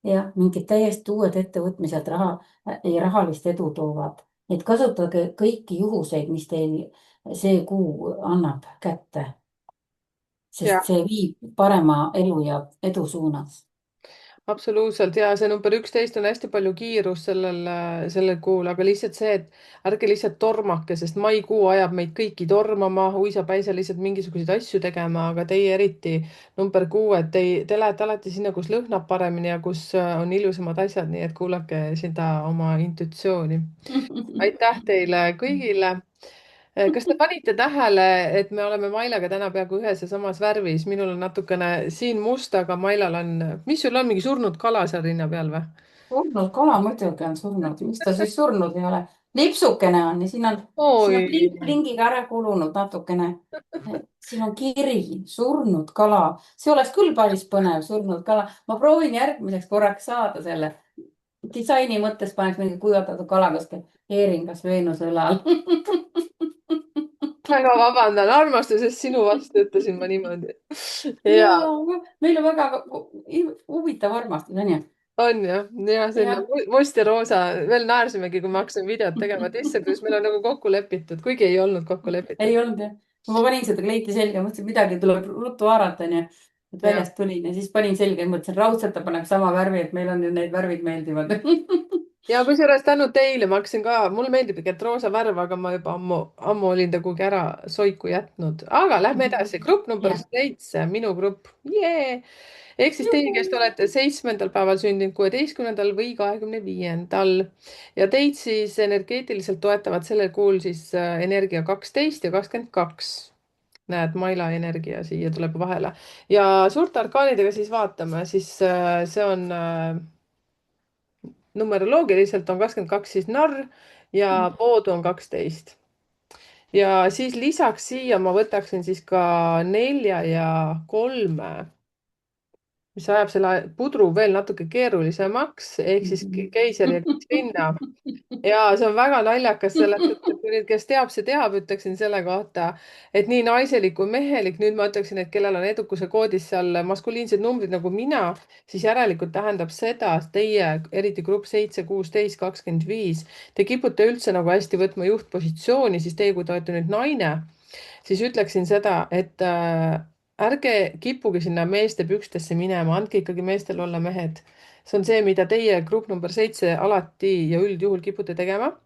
Speaker 2: jah, mingid täiesti uued ettevõtmised ja rahalist edu toovad. et kasutage kõiki juhuseid, mis teil see kuu annab kätte,
Speaker 1: jah.
Speaker 2: sest see viib parema elu ja edu suunas.
Speaker 1: Absoluutselt ja see number 11 on hästi palju kiirust sellel kuul, aga lihtsalt see, et ärge lihtsalt tormake, sest maikuu ajab meid kõiki tormama, uisapäisa lihtsalt mingisuguseid asju tegema, aga teie eriti number 6, et te lähete alati sinna, kus lõhnab paremini ja kus on ilusamad asjad, nii et kuulake seda oma intuitsiooni. Aitäh teile kõigile. Kas te panite tähele, et me oleme Mailaga täna peaaegu ühes ja samas värvis? Minul on natukene siin must, aga Mailal on, mis sul on, mingi surnud kala seal rinna peal või?
Speaker 2: surnud kala muidugi on surnud, miks ta siis surnud ei ole? lipsukene on ja siin on
Speaker 1: oi,
Speaker 2: plingiga ära kulunud natukene. siin on kiri, surnud kala, see oleks küll päris põnev, surnud kala. ma proovin järgmiseks korraks saada selle. disaini mõttes paneks mingi kuivatatud kala kuskil heeringas Veenuse õlal.
Speaker 1: väga vabandan, armastusest sinu vastu ütlesin ma niimoodi.
Speaker 2: ja
Speaker 1: ja
Speaker 2: meil on väga huvitav armastus, onju.
Speaker 1: on jah, ja selline
Speaker 2: jah.
Speaker 1: must ja roosa, veel naersimegi, kui ma hakkasin videot tegema, et issand, kuidas meil on nagu kokku lepitud, kuigi ei olnud kokku lepitud.
Speaker 2: ei olnud jah. ma panin seda kleiti selga, mõtlesin, midagi tuleb ruttu haarata, onju. et
Speaker 1: ja
Speaker 2: väljast tulin ja siis panin selga ja mõtlesin, raudselt ta paneb sama värvi, et meil on ju need värvid meeldivad.
Speaker 1: ja kusjuures tänu teile ma hakkasin ka, mulle meeldib tegelikult roosa värv, aga ma juba ammu olin ta kuhugi ära soiku jätnud. Aga lähme edasi, grupp number
Speaker 2: jah.
Speaker 1: 7, minu grupp yeah!. ehk siis teie, kes te olete 7. päeval sündinud, 16. või 25. ja teid siis energeetiliselt toetavad sellel kuul siis energia 12 ja 22. näed, Maila energia siia tuleb vahele ja suurte arkaanidega siis vaatame, siis see on numeroloogiliselt on 22 siis narr ja poodu on 12. ja siis lisaks siia ma võtaksin siis ka 4 ja 3, mis ajab selle pudru veel natuke keerulisemaks, ehk siis keiser ja keisrinna. ja see on väga naljakas selles suhtes, et kui nüüd, kes teab, see teab, ütleksin selle kohta, et nii naiselik kui mehelik, nüüd ma ütleksin, et kellel on edukuse koodis seal maskuliinsed numbrid nagu mina, siis järelikult tähendab seda, et teie, eriti grupp 7, 16, 25, te kipute üldse nagu hästi võtma juhtpositsiooni, siis teie, kui te olete nüüd naine, siis ütleksin seda, et ärge kippuge sinna meeste pükstesse minema, andke ikkagi meestel olla mehed. See on see, mida teie grupp number 7 alati ja üldjuhul kipute tegema.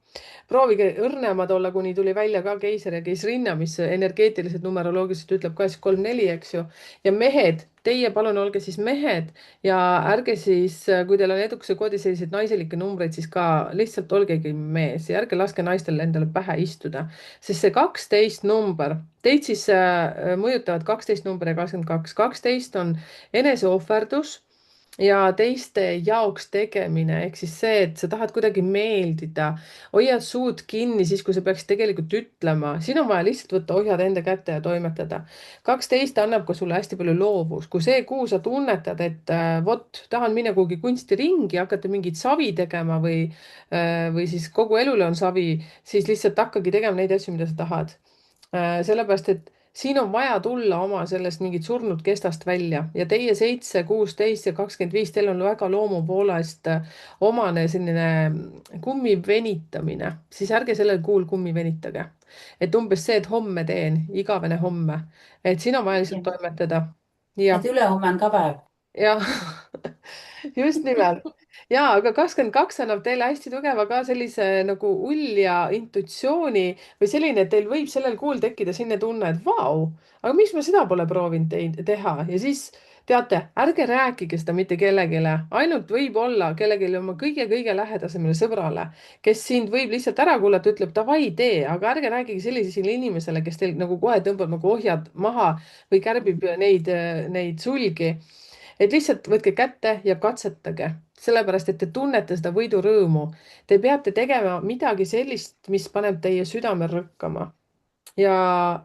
Speaker 1: proovige õrnemad olla, kuni tuli välja ka keiser ja keisrinna, mis energeetiliselt numeroloogiliselt ütleb ka siis 3-4, eks ju. ja mehed, teie palun olge siis mehed ja ärge siis, kui teil on edukuse koodis selliseid naiselikke numbreid, siis ka lihtsalt olgegi mees ja ärge laske naistel endale pähe istuda, sest see 12 number, teid siis mõjutavad 12 number ja 22. 12 on eneseohverdus ja teiste jaoks tegemine, ehk siis see, et sa tahad kuidagi meeldida, hoiad suud kinni siis, kui sa peaksid tegelikult ütlema, siin on vaja lihtsalt võtta ohjad enda kätte ja toimetada. 12 annab ka sulle hästi palju loovust, kui see kuu sa tunnetad, et vot, tahan minna kuhugi kunstiringi, hakata mingit savi tegema või siis kogu elule on savi, siis lihtsalt hakkagi tegema neid asju, mida sa tahad. sellepärast, et siin on vaja tulla oma sellest mingit surnud kestast välja ja teie 7, 16 ja 25, teil on väga loomu poolest omane selline kummi venitamine, siis ärge sellel kuul kummi venitage. et umbes see, et homme teen, igavene homme, et siin on vaja lihtsalt toimetada.
Speaker 2: et
Speaker 1: jah,
Speaker 2: ülehomme on ka päev.
Speaker 1: jah just nimelt. ja, aga 22 annab teile hästi tugeva ka sellise nagu ulja intuitsiooni või selline, et teil võib sellel kuul tekkida selline tunne, et vau, aga miks ma seda pole proovinud teha ja siis teate, ärge rääkige seda mitte kellelegi, ainult võib-olla kellelegi oma kõige-kõige lähedasemale sõbrale, kes sind võib lihtsalt ära kuulata, ütleb davai, tee, aga ärge rääkige sellisele inimesele, kes teil nagu kohe tõmbab nagu ohjad maha või kärbib neid sulgi. et lihtsalt võtke kätte ja katsetage, sellepärast et te tunnete seda võidurõõmu. Te peate tegema midagi sellist, mis paneb teie südame rõkkama. Ja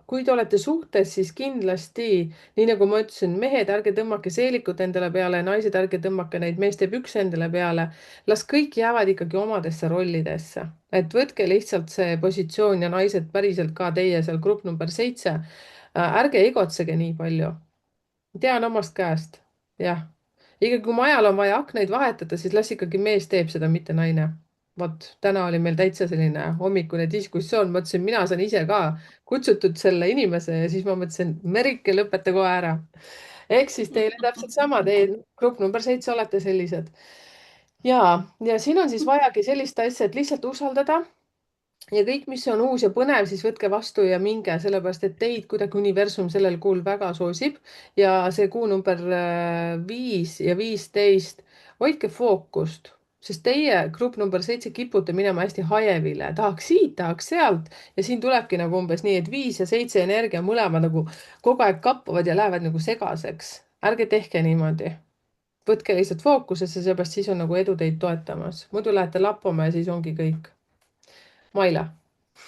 Speaker 1: kui te olete suhtes, siis kindlasti, nii nagu ma ütlesin, mehed, ärge tõmmake seelikut endale peale, naised, ärge tõmmake neid meeste pükse endale peale. Las kõik jäävad ikkagi omadesse rollidesse, et võtke lihtsalt see positsioon ja naised päriselt ka teie seal grupp number 7. Ärge egotsege nii palju. Tean omast käest, jah. ikkagi kui majal on vaja aknaid vahetada, siis las ikkagi mees teeb seda, mitte naine. Vot täna oli meil täitsa selline hommikune diskussioon, mõtlesin, mina saan ise ka kutsutud selle inimese ja siis ma mõtlesin, Merike, lõpeta kohe ära. Ehk siis teile täpselt sama, teie grupp number 7 olete sellised. ja siin on siis vajagi sellist asja, et lihtsalt usaldada ja kõik, mis on uus ja põnev, siis võtke vastu ja minge, sellepärast et teid kuidagi universum sellel kuul väga soosib. Ja see kuu number 5 ja 15, hoidke fookust, sest teie grupp number 7 kipute minema hästi hajevile, tahaks siit, tahaks sealt ja siin tulebki nagu umbes nii, et 5 ja 7 energia mõlemad nagu kogu aeg kappuvad ja lähevad nagu segaseks. ärge tehke niimoodi. Võtke lihtsalt fookusesse, seepärast siis on nagu edu teid toetamas, muidu lähete lappama ja siis ongi kõik. Maila.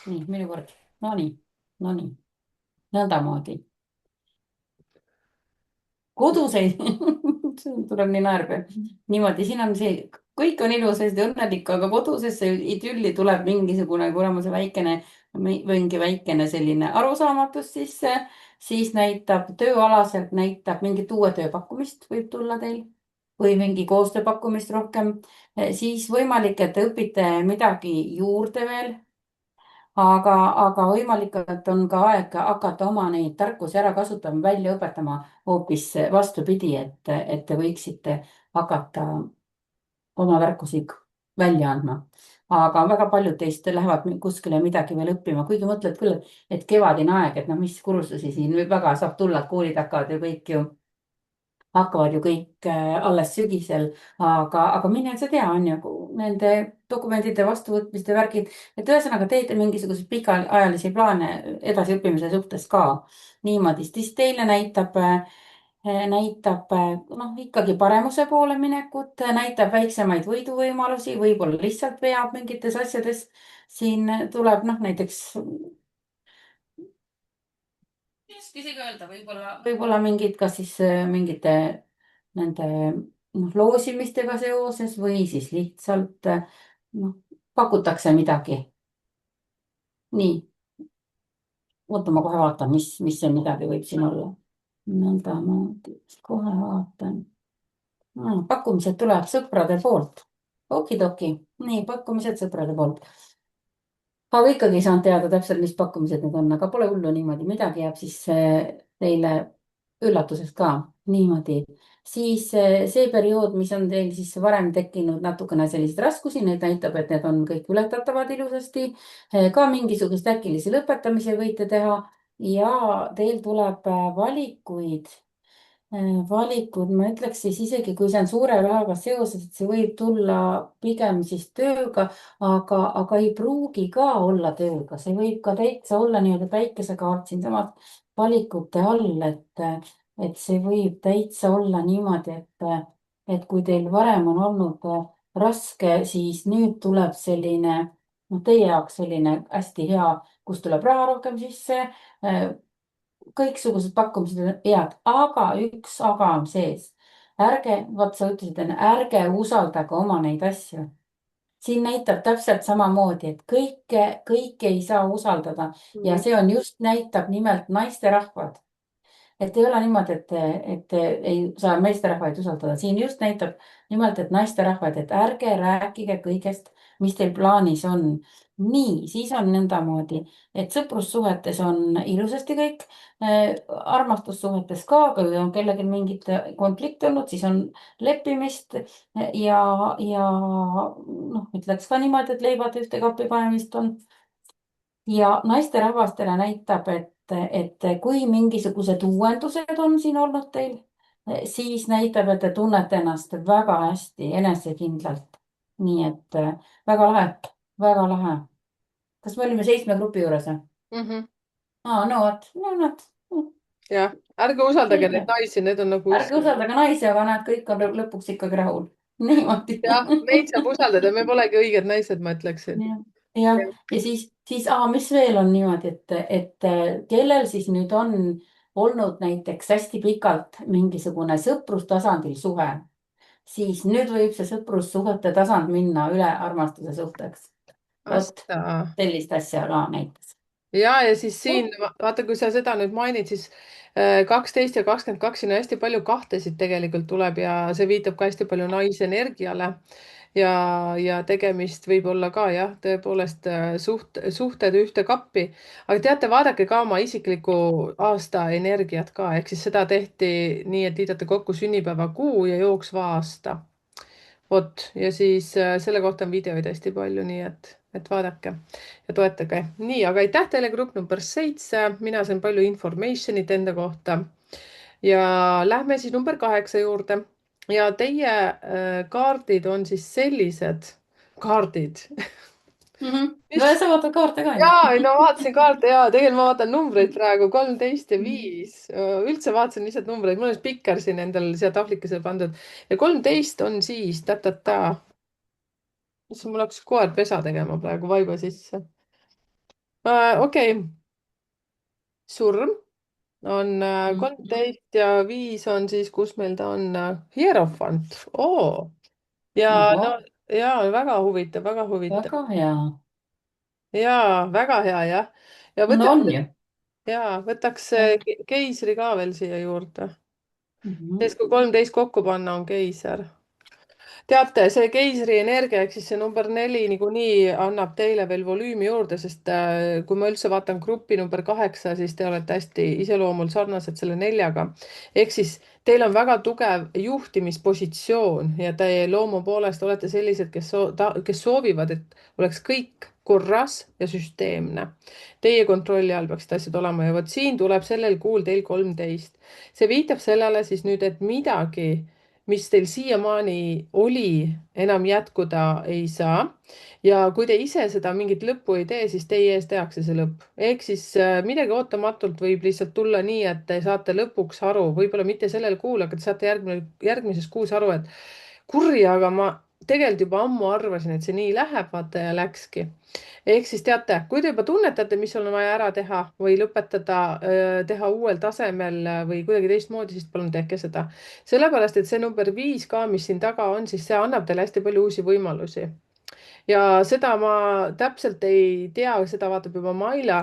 Speaker 2: nii, minu kord. Nonii, nonii, nõndamoodi. Koduseid tuleb nii naerda. Niimoodi, siin on see, kõik on ilus, hästi õnnelik, aga kodusesse idülli tuleb mingisugune kuramuse väikene, mingi väikene selline arusaamatus sisse, siis näitab tööalaselt, näitab mingit uue tööpakkumist võib tulla teil või mingi koostööpakkumist rohkem. Siis võimalik, et te õpite midagi juurde veel. aga võimalik, et on ka aeg hakata oma neid tarkusi ära kasutama, välja õpetama hoopis vastupidi, et te võiksite hakata oma tarkusi välja andma. aga väga paljud teist lähevad kuskile midagi veel õppima, kuigi mõtled küll, et kevadine aeg, et noh, mis kursusi siin nüüd väga saab tulla, et koolid hakkavad ju kõik alles sügisel, aga mine sa tea, on ju, nende dokumentide vastuvõtmiste värgid, et ühesõnaga teete mingisuguseid pikaajalisi plaane edasiõppimise suhtes ka niimoodi, siis teile näitab noh, ikkagi paremuse poole minekut, näitab väiksemaid võiduvõimalusi, võib-olla lihtsalt veab mingites asjades. siin tuleb noh, näiteks ei oska isegi öelda, võib-olla mingid, kas siis mingite nende noh, loosimistega seoses või siis lihtsalt noh, pakutakse midagi. nii, oota, ma kohe vaatan, mis see midagi võib siin olla. nõndamoodi, kohe vaatan. pakkumised tulevad sõprade poolt. Okidoki, nii pakkumised sõprade poolt. aga ikkagi ei saanud teada täpselt, mis pakkumised need on, aga pole hullu niimoodi, midagi jääb siis teile üllatuseks ka niimoodi. siis see periood, mis on teil siis varem tekkinud natukene selliseid raskusi, need näitab, et need on kõik ületatavad ilusasti. ka mingisuguseid äkilisi lõpetamisi võite teha ja teil tuleb valikud, ma ütleks siis isegi, kui see on suure rahaga seoses, et see võib tulla pigem siis tööga, aga ei pruugi ka olla tööga, see võib ka täitsa olla nii-öelda päikesekaart siinsamas valikute all, et see võib täitsa olla niimoodi, et kui teil varem on olnud raske, siis nüüd tuleb selline, noh, teie jaoks selline hästi hea, kust tuleb raha rohkem sisse. kõiksugused pakkumised on head, aga üks aga on sees. ärge, vot sa ütlesid enne, ärge usaldage oma neid asju. siin näitab täpselt samamoodi, et kõike ei saa usaldada ja see on just, näitab nimelt naisterahvad. et ei ole niimoodi, et ei saa meesterahvaid usaldada, siin just näitab nimelt, et naisterahvaid, et ärge rääkige kõigest, mis teil plaanis on. nii, siis on nõndamoodi, et sõprussuhetes on ilusasti kõik, armastussuhetes ka, kui on kellelgi mingit konflikti olnud, siis on leppimist ja noh, ütleks ka niimoodi, et leibad ühte kappi panemist on. ja naisterahvastele näitab, et kui mingisugused uuendused on siin olnud teil, siis näitab, et te tunnete ennast väga hästi, enesekindlalt. nii et väga lahe, väga lahe. kas me olime 7 grupi juures või?
Speaker 1: Mm -hmm.
Speaker 2: no vot, no vot.
Speaker 1: jah, ärge usaldage neid
Speaker 2: selge.
Speaker 1: naisi, need on nagu
Speaker 2: Ärge usaldage naisi, aga näed, kõik on lõpuks ikkagi rahul. Niimoodi.
Speaker 1: jah, meid saab usaldada, me polegi õiged naised, ma ütleksin.
Speaker 2: jah, jah, ja siis, mis veel on niimoodi, et kellel siis nüüd on olnud näiteks hästi pikalt mingisugune sõprustasandil suhe, siis nüüd võib see sõprussuhete tasand minna üle armastuse suhteks. vot
Speaker 1: Asta.
Speaker 2: sellist asja ka näiteks.
Speaker 1: Ja siis siin, vaata, kui sa seda nüüd mainid, siis 12 ja 22 siin on hästi palju kahtesid tegelikult tuleb ja see viitab ka hästi palju naisenergiale. ja, ja tegemist võib olla ka jah, tõepoolest suhted ühte kappi. aga teate, vaadake ka oma isiklikku aasta energiat ka, ehk siis seda tehti nii, et liidate kokku sünnipäeva kuu ja jooksva aasta. vot, ja siis selle kohta on videoid hästi palju, nii et vaadake ja toetage. nii, aga aitäh teile, grupp number 7, mina sain palju information'it enda kohta. ja lähme siis number 8 juurde. ja teie kaardid on siis sellised kaardid.
Speaker 2: No ja sa vaatad kaarte ka ju.
Speaker 1: ja, no vaatasin kaarte ja tegelikult ma vaatan numbreid praegu 13 ja 5. üldse vaatasin lihtsalt numbreid, mul on spikker siin endal siia tahvlikesele pandud ja 13 on siis ta-ta-ta. issand, mul hakkas koer pesa tegema praegu vaiba sisse. Okei, surm on 13 ja 5 on siis, kus meil ta on? Hierofant. Oo. ja no
Speaker 2: Ohoh,
Speaker 1: ja väga huvitav, väga huvitav.
Speaker 2: väga hea.
Speaker 1: ja väga hea jah. ja
Speaker 2: No on ju.
Speaker 1: võtaks keisri ka veel siia juurde.
Speaker 2: Mhm.
Speaker 1: sest kui 13 kokku panna, on keiser. teate, see keisri energia ehk siis see number 4 niikuinii annab teile veel volüümi juurde, sest kui ma üldse vaatan gruppi number 8, siis te olete hästi iseloomul sarnased selle 4-ga. ehk siis teil on väga tugev juhtimispositsioon ja te loomu poolest olete sellised, kes soovivad, et oleks kõik korras ja süsteemne. Teie kontrolli all peaksid asjad olema ja vot siin tuleb sellel kuul teil 13. see viitab sellele siis nüüd, et midagi mis teil siiamaani oli, enam jätkuda ei saa. ja kui te ise seda mingit lõppu ei tee, siis teie ees tehakse see lõpp. ehk siis midagi ootamatult võib lihtsalt tulla nii, et te saate lõpuks aru, võib-olla mitte sellel kuul, aga te saate järgmises kuus aru, et kurja, aga ma tegelikult juba ammu arvasin, et see nii läheb, vaata ja läkski. ehk siis teate, kui te juba tunnetate, mis on vaja ära teha või lõpetada, teha uuel tasemel või kuidagi teistmoodi, siis palun tehke seda. sellepärast, et see number 5 ka, mis siin taga on, siis see annab teile hästi palju uusi võimalusi ja seda ma täpselt ei tea, seda vaatab juba Maila,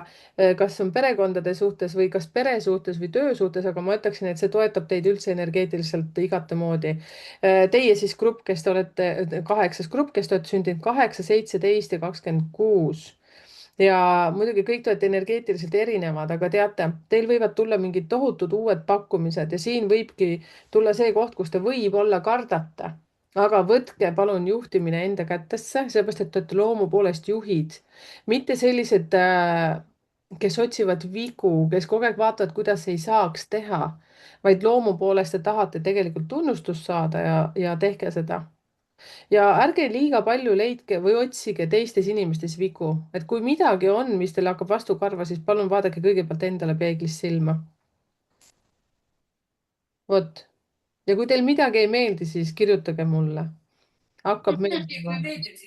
Speaker 1: kas on perekondade suhtes või kas pere suhtes või töö suhtes, aga ma ütleksin, et see toetab teid üldse energeetiliselt igatemoodi. Teie siis grupp, kes te olete, 8. grupp, kes te olete sündinud 8, 17 ja 26 ja muidugi kõik te olete energeetiliselt erinevad, aga teate, teil võivad tulla mingid tohutud uued pakkumised ja siin võibki tulla see koht, kus te võib-olla kardate, aga võtke palun juhtimine enda kätesse, sellepärast et te olete loomu poolest juhid, mitte sellised, kes otsivad vigu, kes kogu aeg vaatavad, kuidas ei saaks teha, vaid loomu poolest te tahate tegelikult tunnustust saada ja tehke seda ja ärge liiga palju leidke või otsige teistes inimestes vigu, et kui midagi on, mis teile hakkab vastu karva, siis palun vaadake kõigepealt endale peeglis silma. vot. ja kui teil midagi ei meeldi, siis kirjutage mulle. hakkab meeldima.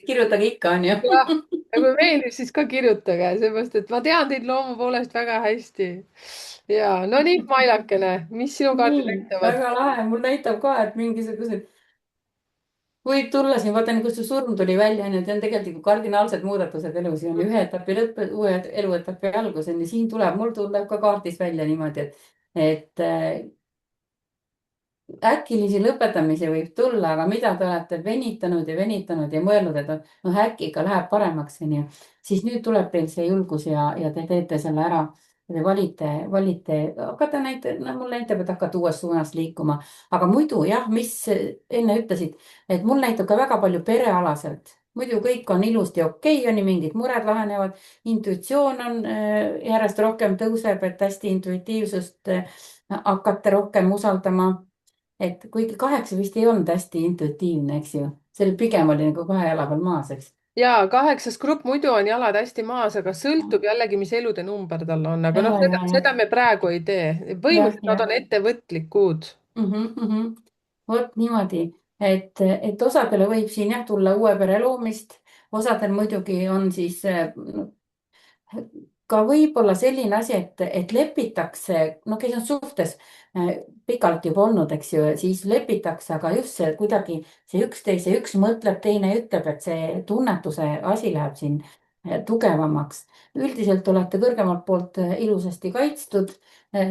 Speaker 2: kirjutage ikka, on ju.
Speaker 1: jah, ja kui meeldib, siis ka kirjutage, seepärast et ma tean teid loomu poolest väga hästi. ja no nii, Mailakene, mis sinu kaardid
Speaker 2: nii,
Speaker 1: näitavad?
Speaker 2: väga lahe, mul näitab ka, et mingisugused võib tulla siin, vaata nii, kus see surm tuli välja, onju, et need on tegelikult nagu kardinaalsed muudatused elus ja on ühe etapi lõpp, uue eluetapi algus on ju, siin tuleb, mul tuleb ka kaardis välja niimoodi, et äkilisi lõpetamisi võib tulla, aga mida te olete venitanud ja mõelnud, et noh, äkki ikka läheb paremaks, onju, siis nüüd tuleb teil see julgus ja te teete selle ära. Te valite, hakkate no mul näitab, et hakkate uues suunas liikuma, aga muidu jah, mis enne ütlesid, et mul näitab ka väga palju perealaselt, muidu kõik on ilusti okei, on ju, mingid mured lahenevad, intuitsioon on järjest rohkem tõuseb, et hästi intuitiivsust hakkate rohkem usaldama, et kuigi 8 vist ei olnud hästi intuitiivne, eks ju, see pigem oli nagu kahe jala peal maas, eks.
Speaker 1: ja kaheksas grupp muidu on jalad hästi maas, aga sõltub jällegi, mis elude number tal on, aga noh, seda me praegu ei tee.
Speaker 2: jah,
Speaker 1: põhimõtteliselt nad on
Speaker 2: jah.
Speaker 1: ettevõtlikud.
Speaker 2: Vot niimoodi, et osadele võib siin jah tulla uue pere loomist, osadel muidugi on siis ka võib-olla selline asi, et lepitakse, no kes on suhtes pikalt juba olnud, eks ju, siis lepitakse, aga just see kuidagi see üksteise, üks mõtleb, teine ütleb, et see tunnetuse asi läheb siin tugevamaks. üldiselt olete kõrgemalt poolt ilusasti kaitstud.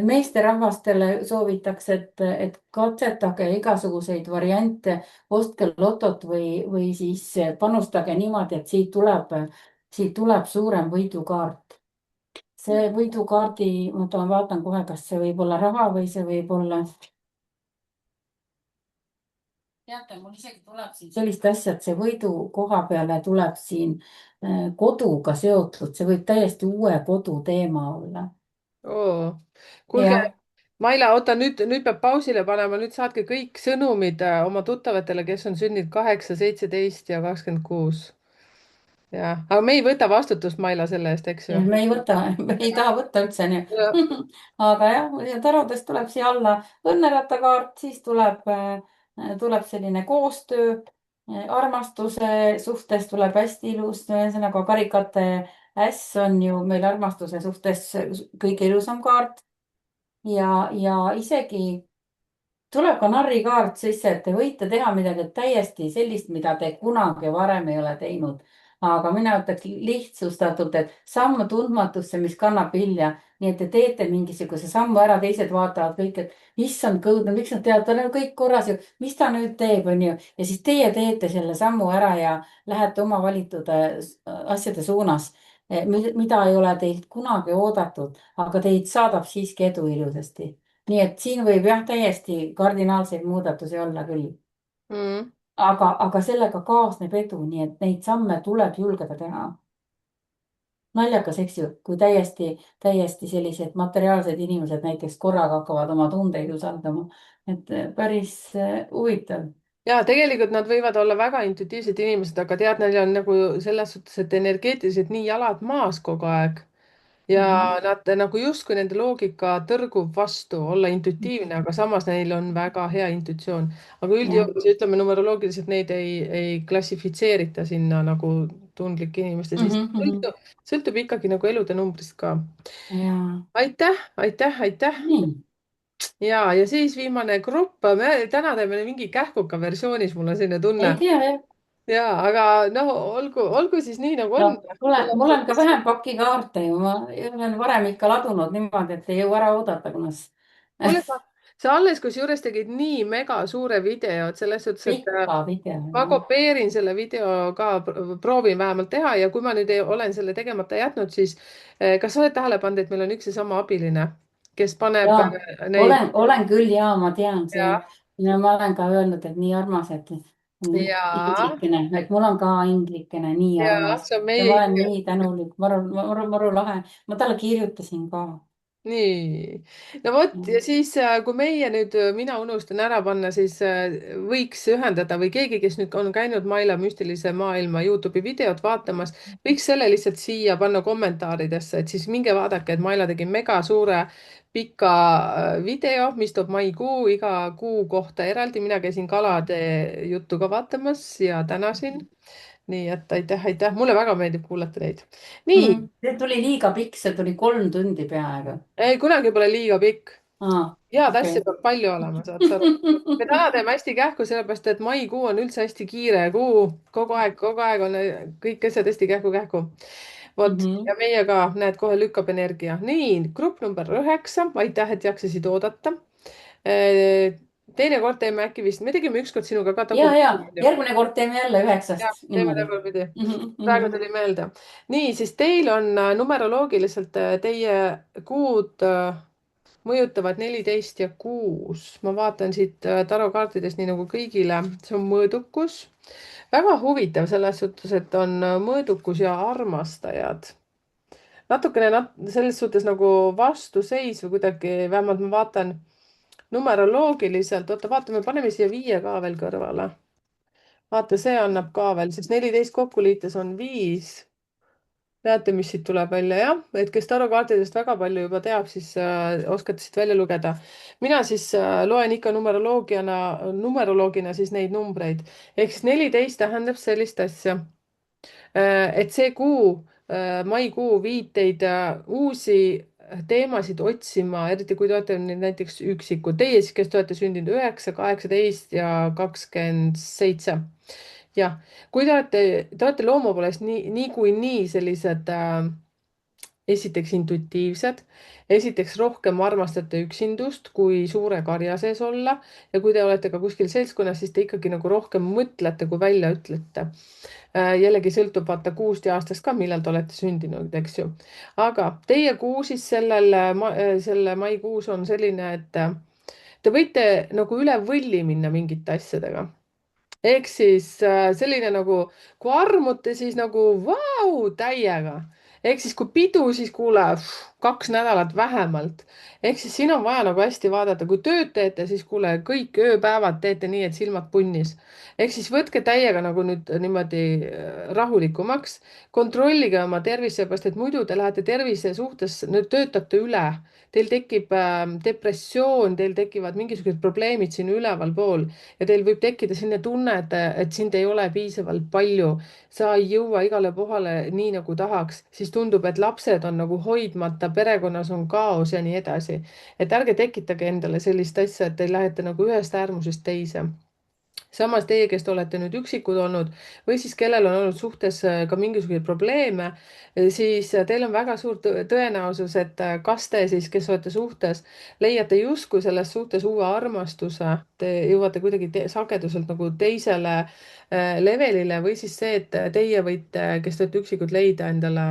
Speaker 2: meesterahvastele soovitakse, et katsetage igasuguseid variante, ostke lotot või siis panustage niimoodi, et siit tuleb suurem võidukaart. See võidukaardi, vaatan kohe, kas see võib olla raha või see võib olla. teate, mul isegi tuleb siin sellist asja, et see võidu koha peale tuleb siin koduga seotud, see võib täiesti uue kodu teema olla.
Speaker 1: Oo. kuulge,
Speaker 2: jah,
Speaker 1: Maila, oota nüüd peab pausile panema, nüüd saatke kõik sõnumid oma tuttavatele, kes on sündinud 8, 17 ja 26. jah, aga me ei võta vastutust, Maila, selle eest, eks ju?
Speaker 2: me ei võta, me ei taha võtta üldse nii.
Speaker 1: Ja.
Speaker 2: aga jah, ja tarodest tuleb siia alla õnneratakaart, siis tuleb selline koostöö, armastuse suhtes tuleb hästi ilus, ühesõnaga karikate äss on ju meil armastuse suhtes kõige ilusam kaart ja isegi tuleb ka narrikaart sisse, et te võite teha midagi täiesti sellist, mida te kunagi varem ei ole teinud. aga mina ütleks lihtsustatult, et samm tundmatusse, mis kannab vilja. nii et te teete mingisuguse sammu ära, teised vaatavad kõik, et issand kõudne, miks nad teavad, tal on kõik korras ju, mis ta nüüd teeb, onju. ja siis teie teete selle sammu ära ja lähete oma valitud asjade suunas, mida ei ole teilt kunagi oodatud, aga teid saadab siiski edu ilusasti. nii et siin võib jah, täiesti kardinaalseid muudatusi olla küll,
Speaker 1: Mm.
Speaker 2: aga sellega kaasneb edu, nii et neid samme tuleb julgeda teha. naljakas, eks ju, kui täiesti sellised materiaalsed inimesed näiteks korraga hakkavad oma tundeid usaldama. et päris huvitav.
Speaker 1: ja tegelikult nad võivad olla väga intuitiivsed inimesed, aga tead, neil on nagu selles suhtes, et energeetiliselt nii jalad maas kogu aeg ja
Speaker 2: Mhm.
Speaker 1: nad nagu justkui nende loogika tõrgub vastu olla intuitiivne, aga samas neil on väga hea intuitsioon. aga
Speaker 2: jah,
Speaker 1: üldjoontes ütleme numeroloogiliselt neid ei klassifitseerita sinna nagu tundlike inimeste sisse. sõltub ikkagi nagu elude numbrist ka.
Speaker 2: ja
Speaker 1: aitäh, aitäh, aitäh.
Speaker 2: nii,
Speaker 1: ja siis viimane grupp, me täna teeme mingi kähkuka versioonis, mul on selline tunne.
Speaker 2: ei tea jah.
Speaker 1: ja, aga noh, olgu siis nii nagu on.
Speaker 2: no mul on ka vähem paki kaarte ju, ma olen varem ikka ladunud niimoodi, et ei jõua ära oodata, kuna
Speaker 1: kuule, sa alles kusjuures tegid nii mega suure video, et selles suhtes, et
Speaker 2: pika video.
Speaker 1: ma kopeerin selle video ka, proovin vähemalt teha ja kui ma nüüd olen selle tegemata jätnud, siis kas sa oled tähele pannud, et meil on üks ja sama abiline, kes paneb
Speaker 2: ja
Speaker 1: neid
Speaker 2: olen küll ja ma tean see.
Speaker 1: ja,
Speaker 2: ja ma olen ka öelnud, et nii armas, et
Speaker 1: ja,
Speaker 2: inglikene, et mul on ka inglikene, nii
Speaker 1: ja
Speaker 2: armas.
Speaker 1: see on
Speaker 2: ja
Speaker 1: meie
Speaker 2: ma olen
Speaker 1: ingli-.
Speaker 2: nii tänulik, maru lahe. ma talle kirjutasin ka.
Speaker 1: nii, no vot ja siis, kui meie nüüd, mina unustan ära panna, siis võiks ühendada või keegi, kes nüüd on käinud Maila müstilise maailma Youtube'i videot vaatamas, võiks selle lihtsalt siia panna kommentaaridesse, et siis minge vaadake, et Maila tegi mega suure pika video, mis toob maikuu iga kuu kohta eraldi. mina käisin kalade juttu ka vaatamas ja tänasin. nii et aitäh, aitäh, mulle väga meeldib kuulata neid. nii,
Speaker 2: see tuli liiga pikk, see tuli 3 tundi peaaegu.
Speaker 1: ei kunagi pole liiga pikk. head asja
Speaker 2: Okei.
Speaker 1: peab palju olema, saad sa aru. me täna teeme hästi kähku, sellepärast et maikuu on üldse hästi kiire kuu, kogu aeg on kõik asjad hästi kähku-kähku. vot ja meie ka, näed, kohe lükkab energia. nii, grupp number 9, aitäh, et jaksasid oodata. teinekord teeme äkki vist, me tegime ükskord sinuga ka
Speaker 2: ja
Speaker 1: tagurpidi.
Speaker 2: järgmine kord teeme jälle
Speaker 1: jah,
Speaker 2: 9-st
Speaker 1: teeme
Speaker 2: niimoodi.
Speaker 1: tagurpidi. praegu tuli meelde. nii, siis teil on numeroloogiliselt teie kuud mõjutavad 14 ja 6. ma vaatan siit tarokaartidest nii nagu kõigile, see on mõõdukus. väga huvitav selles suhtes, et on mõõdukus ja armastajad. natukene selles suhtes nagu vastuseis või kuidagi, vähemalt ma vaatan numeroloogiliselt, oota, vaatame, paneme siia 5 ka veel kõrvale. vaata, see annab ka veel, sest 14 kokku liites on 5. Näete, mis siit tuleb välja, jah, et kes tarokaartidest väga palju juba teab, siis oskate siit välja lugeda. Mina siis loen ikka numeroloogina siis neid numbreid. Ehk siis 14 tähendab sellist asja, et see kuu, maikuu viib teid uusi teemasid otsima, eriti kui te olete nüüd näiteks üksikud. Teie siis, kes te olete sündinud 9, 18 ja 27. jah, kui te olete loomu poolest niikuinii sellised esiteks intuitiivsed, esiteks rohkem armastate üksindust kui suure karja sees olla ja kui te olete ka kuskil seltskonnas, siis te ikkagi nagu rohkem mõtlete, kui välja ütlete. Jällegi sõltub vaata kuust ja aastast ka, millal te olete sündinud, eks ju. Aga teie kuu siis selle maikuus on selline, et te võite nagu üle võlli minna mingite asjadega. Ehk siis selline nagu, kui armute, siis nagu vau, täiega. Ehk siis kui pidu, siis kuule, 2 nädalat vähemalt. Ehk siis siin on vaja nagu hästi vaadata, kui tööd teete, siis kuule, kõik ööpäevad teete nii, et silmad punnis. Ehk siis võtke täiega nagu nüüd niimoodi rahulikumaks. Kontrollige oma tervist, seepärast et muidu te lähete tervise suhtes, nüüd töötate üle. Teil tekib depressioon, teil tekivad mingisugused probleemid siin ülevalpool ja teil võib tekkida selline tunne, et sind ei ole piisavalt palju, sa ei jõua igale kohale nii nagu tahaks, siis tundub, et lapsed on nagu hoidmata, perekonnas on kaos ja nii edasi. Et ärge tekitage endale sellist asja, et te lähete nagu ühest äärmusest teise. Samas teie, kes te olete nüüd üksikud olnud või siis kellel on olnud suhtes ka mingisuguseid probleeme, siis teil on väga suur tõenäosus, et kas te siis, kes olete suhtes, leiate justkui selles suhtes uue armastuse, te jõuate kuidagi sageduselt nagu teisele levelile või siis see, et teie võite, kes te olete üksikud, leida endale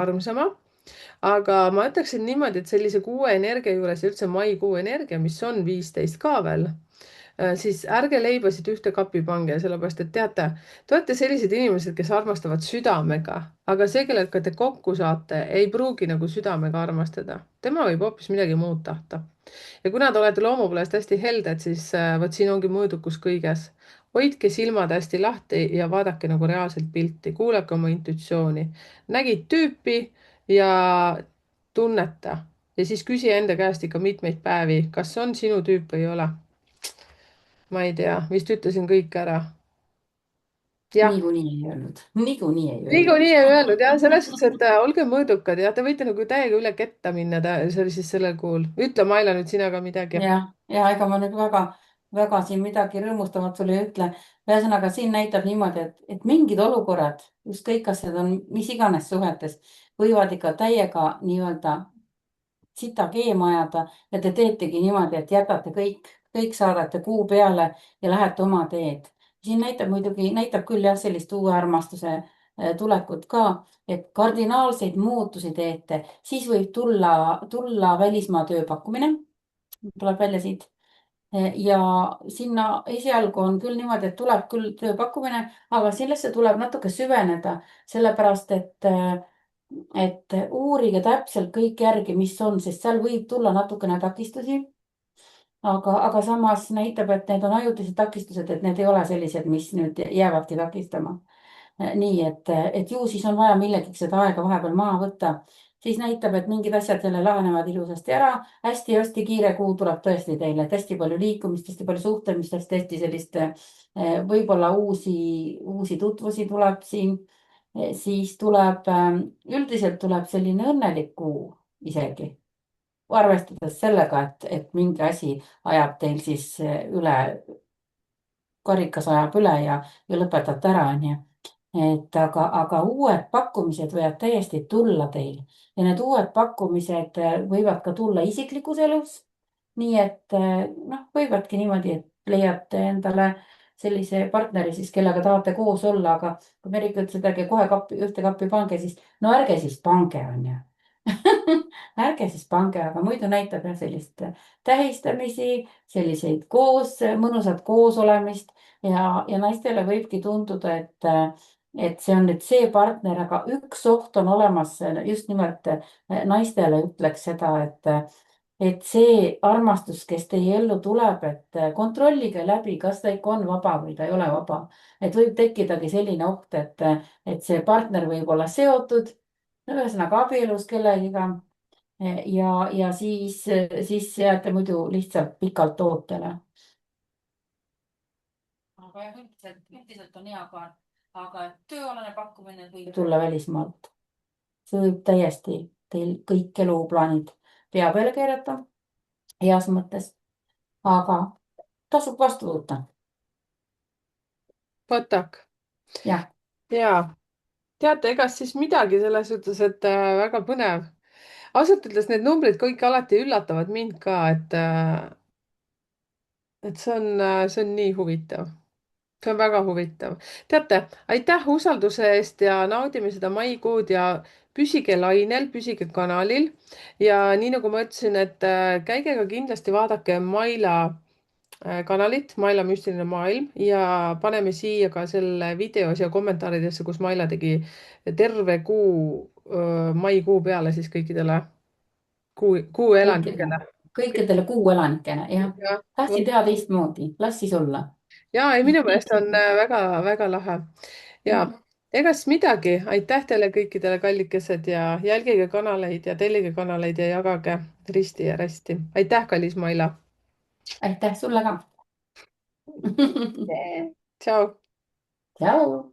Speaker 1: armsama. Aga ma ütleksin niimoodi, et sellise kuue energia juures ja üldse maikuu energia, mis on 15 ka veel, siis ärge leibasid ühte kappi pange, sellepärast et teate, te olete sellised inimesed, kes armastavad südamega, aga see, kellega te kokku saate, ei pruugi nagu südamega armastada. tema võib hoopis midagi muud tahta. ja kuna te olete loomu poolest hästi helded, siis vot siin ongi mõõdukus kõiges. hoidke silmad hästi lahti ja vaadake nagu reaalselt pilti, kuulake oma intuitsiooni. nägid tüüpi ja tunneta ja siis küsi enda käest ikka mitmeid päevi, kas on sinu tüüp või ei ole. Ma ei tea, vist ütlesin kõik ära. jah,
Speaker 2: Niikuinii ei öelnud, niikuinii ei öelnud.
Speaker 1: niikuinii ei öelnud jah, selles suhtes, et olge mõõdukad ja te võite nagu täiega üle ketta minna, see oli siis sellel kuul. ütle, Maila, nüüd sina ka midagi.
Speaker 2: ja ega ma nüüd väga siin midagi rõõmustavat sulle ei ütle. ühesõnaga siin näitab niimoodi, et mingid olukorrad, ükskõik, kas need on mis iganes suhetes, võivad ikka täiega nii-öelda sita keema ajada ja te teetegi niimoodi, et jätate kõik saadate kuu peale ja lähete oma teed. siin näitab muidugi, näitab küll jah, sellist uue armastuse tulekut ka, et kardinaalseid muutusi teete, siis võib tulla välismaa tööpakkumine, tuleb välja siit. ja sinna esialgu on küll niimoodi, et tuleb küll tööpakkumine, aga sellesse tuleb natuke süveneda, sellepärast et uurige täpselt kõik järgi, mis on, sest seal võib tulla natukene takistusi. aga samas näitab, et need on ajutised takistused, et need ei ole sellised, mis nüüd jäävadki takistama. nii et ju siis on vaja millegiks seda aega vahepeal maha võtta, siis näitab, et mingid asjad jälle lahenevad ilusasti ära hästi,. hästi-hästi kiire kuu tuleb tõesti teile, et hästi palju liikumist, hästi palju suhtlemist, hästi sellist võib-olla uusi tutvusi tuleb siin. siis tuleb, üldiselt tuleb selline õnnelik kuu isegi, arvestades sellega, et mingi asi ajab teil siis üle, karikas ajab üle ja lõpetate ära, onju. et aga uued pakkumised võivad täiesti tulla teil ja need uued pakkumised võivad ka tulla isiklikus elus. nii et noh, võivadki niimoodi, et leiate endale sellise partneri siis, kellega tahate koos olla, aga kui Merike ütles, et ärge kohe ühte kappi pange, siis no ärge siis pange, onju. ärge siis pange, aga muidu näitab jah sellist tähistamisi, selliseid mõnusat koosolemist ja naistele võibki tunduda, et see on nüüd see partner, aga üks oht on olemas just nimelt naistele ütleks seda, et see armastus, kes teie ellu tuleb, et kontrollige läbi, kas ta ikka on vaba või ta ei ole vaba. et võib tekkidagi selline oht, et see partner võib olla seotud, no ühesõnaga abielus kellegiga ja siis jääte muidu lihtsalt pikalt ootele. aga jah, üldiselt on hea kaart, aga tööalane pakkumine võib tulla välismaalt. see võib täiesti teil kõik eluplaanid pea peale keerata, heas mõttes, aga tasub vastu võtta.
Speaker 1: Vatak.
Speaker 2: jah,
Speaker 1: ja teate, ega siis midagi selles suhtes, et väga põnev. ausalt öeldes need numbrid kõik alati üllatavad mind ka, et see on nii huvitav. see on väga huvitav. teate, aitäh usalduse eest ja naudime seda maikuud ja püsige lainel, püsige kanalil. ja nii nagu ma ütlesin, et käige ka kindlasti vaadake Maila kanalit, Maila müstiline maailm ja paneme siia ka selle video siia kommentaaridesse, kus Maila tegi terve kuu, maikuu peale siis kõikidele kuu
Speaker 2: kõikidele,
Speaker 1: elanikele.
Speaker 2: kõikidele kuu elanikele, jah.
Speaker 1: jah,
Speaker 2: tahtsin teha teistmoodi, las siis olla.
Speaker 1: ja ei, minu meelest on väga-väga lahe ja ega siis midagi, aitäh teile kõikidele kallikesed ja jälgige kanaleid ja tellige kanaleid ja jagage risti ja rästi. aitäh, kallis Maila.
Speaker 2: aitäh sulle ka.
Speaker 1: tšau.
Speaker 2: tšau.